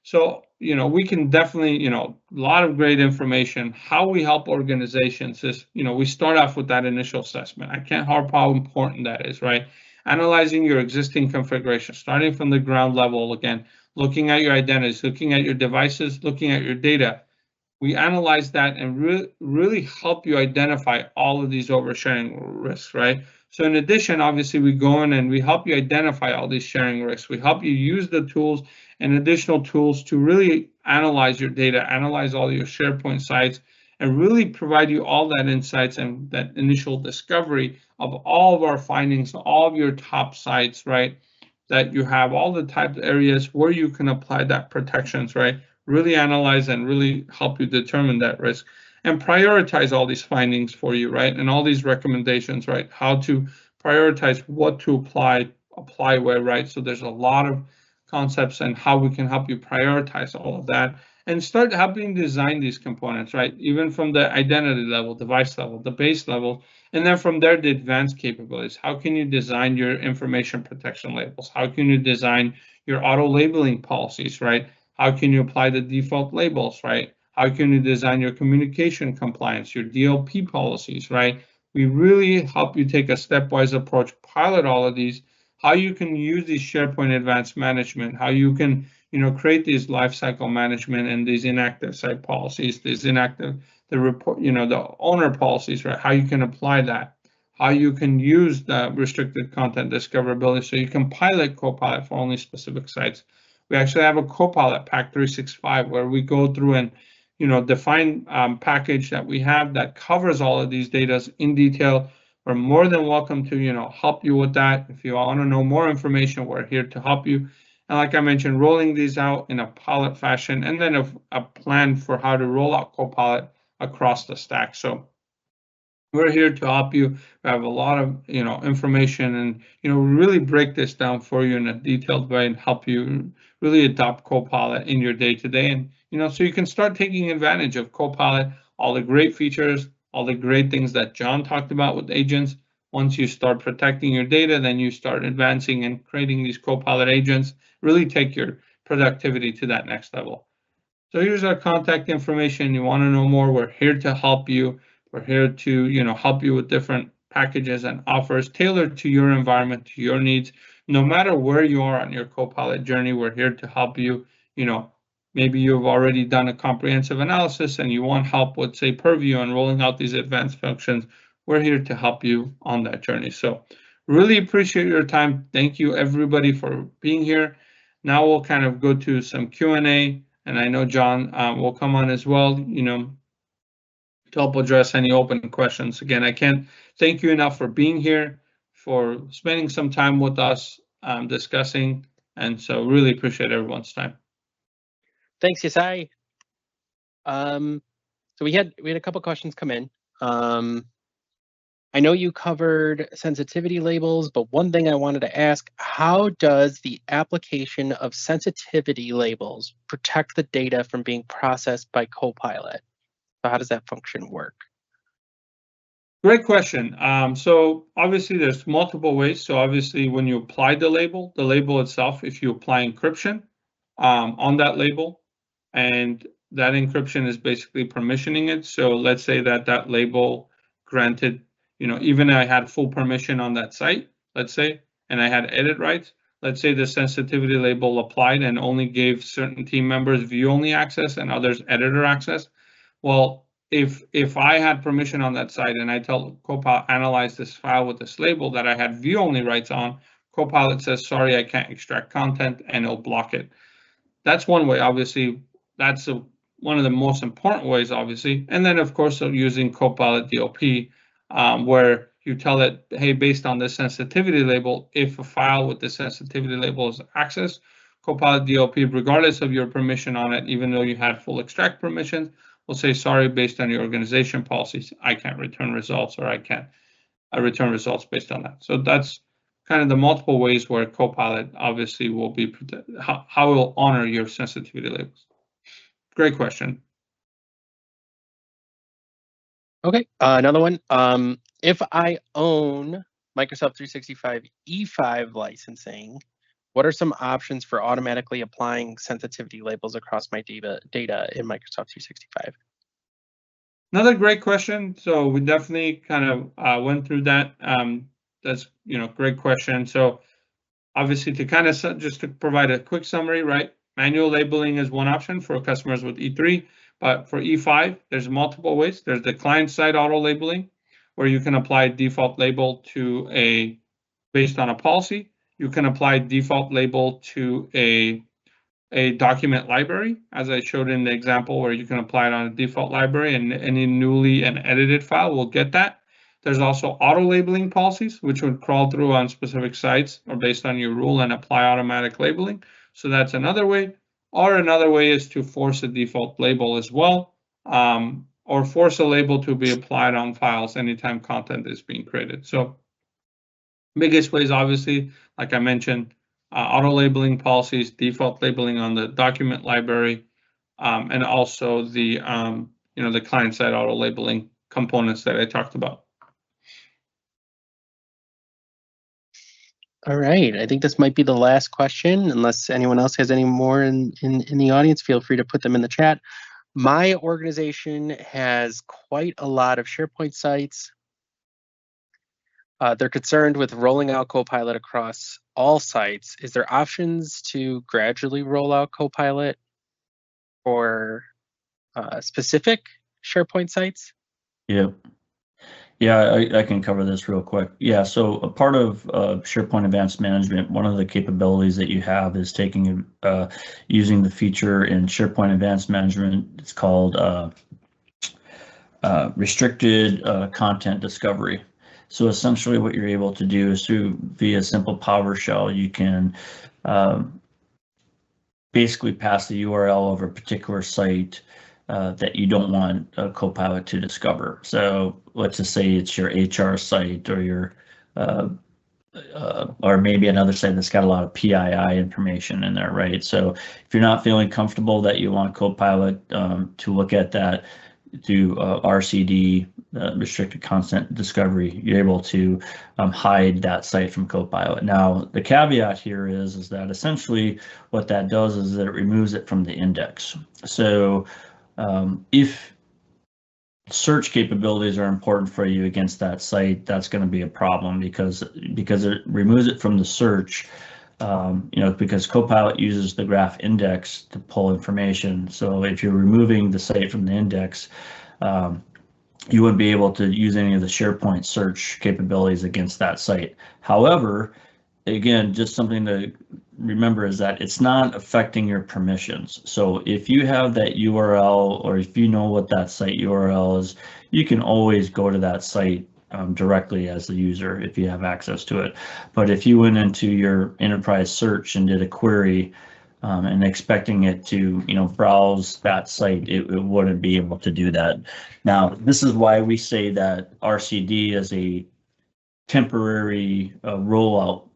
So, we can definitely, a lot of great information. How we help organizations is, we start off with that initial assessment. I can't harp how important that is, right? Analyzing your existing configuration, starting from the ground level, again, looking at your identities, looking at your devices, looking at your data. We analyze that and really help you identify all of these oversharing risks, right? So in addition, obviously, we go in and we help you identify all these sharing risks. We help you use the tools and additional tools to really analyze your data, analyze all your SharePoint sites, and really provide you all that insights and that initial discovery of all of our findings, all of your top sites, right? That you have all the type of areas where you can apply that protections, right? Really analyze and really help you determine that risk and prioritize all these findings for you, right? And all these recommendations, right? How to prioritize what to apply where, right? So there's a lot of concepts and how we can help you prioritize all of that and start helping design these components, right? Even from the identity level, device level, the base level, and then from there, the advanced capabilities. How can you design your information protection labels? How can you design your auto labeling policies, right? How can you apply the default labels, right? How can you design your communication compliance, your DLP policies, right? We really help you take a stepwise approach, pilot all of these, how you can use these SharePoint Advanced Management, how you can, create these lifecycle management and these inactive site policies, these inactive, the report, the owner policies, right? How you can apply that, how you can use the restricted content discoverability so you can pilot Copilot for only specific sites. We actually have a Copilot Pack 365 where we go through and define package that we have that covers all of these data in detail. We're more than welcome to help you with that. If you want to know more information, we're here to help you. And like I mentioned, rolling these out in a pilot fashion, and then a plan for how to roll out Copilot across the stack. So we're here to help you. We have a lot of information, and really break this down for you in a detailed way and help you really adopt Copilot in your day-to-day. And so you can start taking advantage of Copilot, all the great features, all the great things that John talked about with agents. Once you start protecting your data, then you start advancing and creating these Copilot agents, really take your productivity to that next level. So here's our contact information. You want to know more, we're here to help you. We're here to help you with different packages and offers tailored to your environment, to your needs. No matter where you are on your Copilot journey, we're here to help you. Maybe you've already done a comprehensive analysis and you want help with, say, Purview and rolling out these advanced functions. We're here to help you on that journey. So really appreciate your time. Thank you, everybody, for being here. Now we'll kind of go to some Q&A, and I know John will come on as well, to help address any open questions. Again, I can't thank you enough for being here, for spending some time with us discussing, and so really appreciate everyone's time. Thanks, Yasai. So we had a couple questions come in. I know you covered sensitivity labels, but one thing I wanted to ask, how does the application of sensitivity labels protect the data from being processed by Copilot? So how does that function work? Great question. So obviously there's multiple ways. So obviously when you apply the label itself, if you apply encryption on that label, and that encryption is basically permissioning it. So let's say that label granted even if I had full permission on that site, let's say, and I had edit rights, let's say the sensitivity label applied and only gave certain team members view-only access and others editor access. Well, if I had permission on that site and I tell Copilot analyze this file with this label that I had view-only rights on, Copilot says, sorry, I can't extract content, and it'll block it. That's one way, obviously. That's one of the most important ways, obviously. And then, of course, using Copilot DLP, where you tell it, hey, based on this sensitivity label, if a file with the sensitivity label is accessed, Copilot DLP, regardless of your permission on it, even though you had full extract permissions, will say, sorry, based on your organization policies, I can't return results, or I can't return results based on that. So that's kind of the multiple ways where Copilot obviously will be, how it will honor your sensitivity labels. Great question. Okay, another one. If I own Microsoft 365 E5 licensing, what are some options for automatically applying sensitivity labels across my data in Microsoft 365? Another great question. So we definitely kind of went through that. That's great question. So obviously, to kind of just to provide a quick summary, right? Manual labeling is one option for customers with E3, but for E5, there's multiple ways. There's the client-side auto labeling, where you can apply default label to based on a policy. You can apply default label to a document library, as I showed in the example, where you can apply it on a default library, and any newly and edited file will get that. There's also auto labeling policies, which would crawl through on specific sites or based on your rule and apply automatic labeling. So that's another way. Or another way is to force a default label as well, or force a label to be applied on files anytime content is being created. So biggest ways, obviously, like I mentioned, auto labeling policies, default labeling on the document library, and also the the client-side auto labeling components that I talked about. All right, I think this might be the last question. Unless anyone else has any more in the audience, feel free to put them in the chat. My organization has quite a lot of SharePoint sites. They're concerned with rolling out Copilot across all sites. Is there options to gradually roll out Copilot for specific SharePoint sites? Yeah, I can cover this real quick. Yeah, so a part of SharePoint Advanced Management, one of the capabilities that you have is taking using the feature in SharePoint Advanced Management. It's called restricted content discovery. So essentially what you're able to do is via simple PowerShell, you can basically pass the URL of a particular site that you don't want a Copilot to discover. So let's just say it's your HR site or your or maybe another site that's got a lot of PII information in there, right? So if you're not feeling comfortable that you want Copilot to look at that through RCD, restricted content discovery, you're able to hide that site from Copilot. Now, the caveat here is that essentially what that does is that it removes it from the index. So if search capabilities are important for you against that site, that's going to be a problem because it removes it from the search. Because Copilot uses the graph index to pull information. So if you're removing the site from the index, you wouldn't be able to use any of the SharePoint search capabilities against that site. However, again, just something to remember is that it's not affecting your permissions. So if you have that URL, or if you know what that site URL is, you can always go to that site directly as the user if you have access to it. But if you went into your enterprise search and did a query and expecting it to browse that site, it wouldn't be able to do that. Now, this is why we say that RCD is a temporary rollout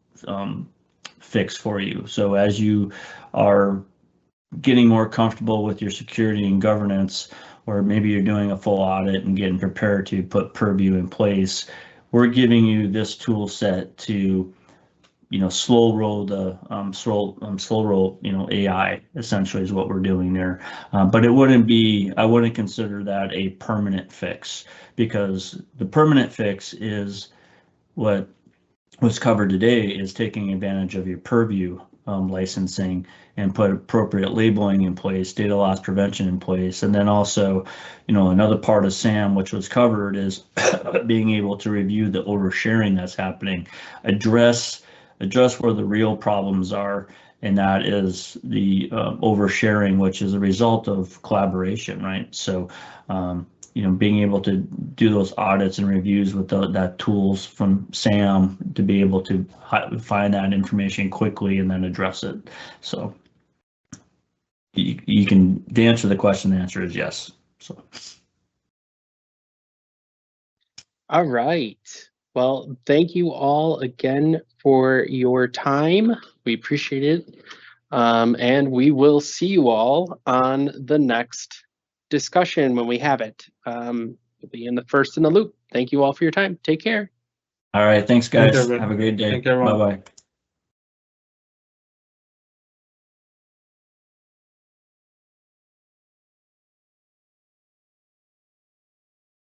fix for you. So as you are getting more comfortable with your security and governance, or maybe you're doing a full audit and getting prepared to put Purview in place, we're giving you this tool set to slow roll slow roll, AI essentially is what we're doing there. But I wouldn't consider that a permanent fix, because the permanent fix is what was covered today, is taking advantage of your purview licensing and put appropriate labeling in place, data loss prevention in place. And then also, another part of SAM, which was covered, is being able to review the oversharing that's happening, address where the real problems are, and that is the oversharing, which is a result of collaboration, right? So, being able to do those audits and reviews with that tools from SAM to be able to find that information quickly and then address it. So you can, to answer the question, the answer is yes. So. All right. Well, thank you all again for your time. We appreciate it. And we will see you all on the next discussion when we have it. You'll be in the first in the loop. Thank you all for your time. Take care. All right. Thanks, guys. Thanks, Have a great day. Thank you, everyone. Bye-bye.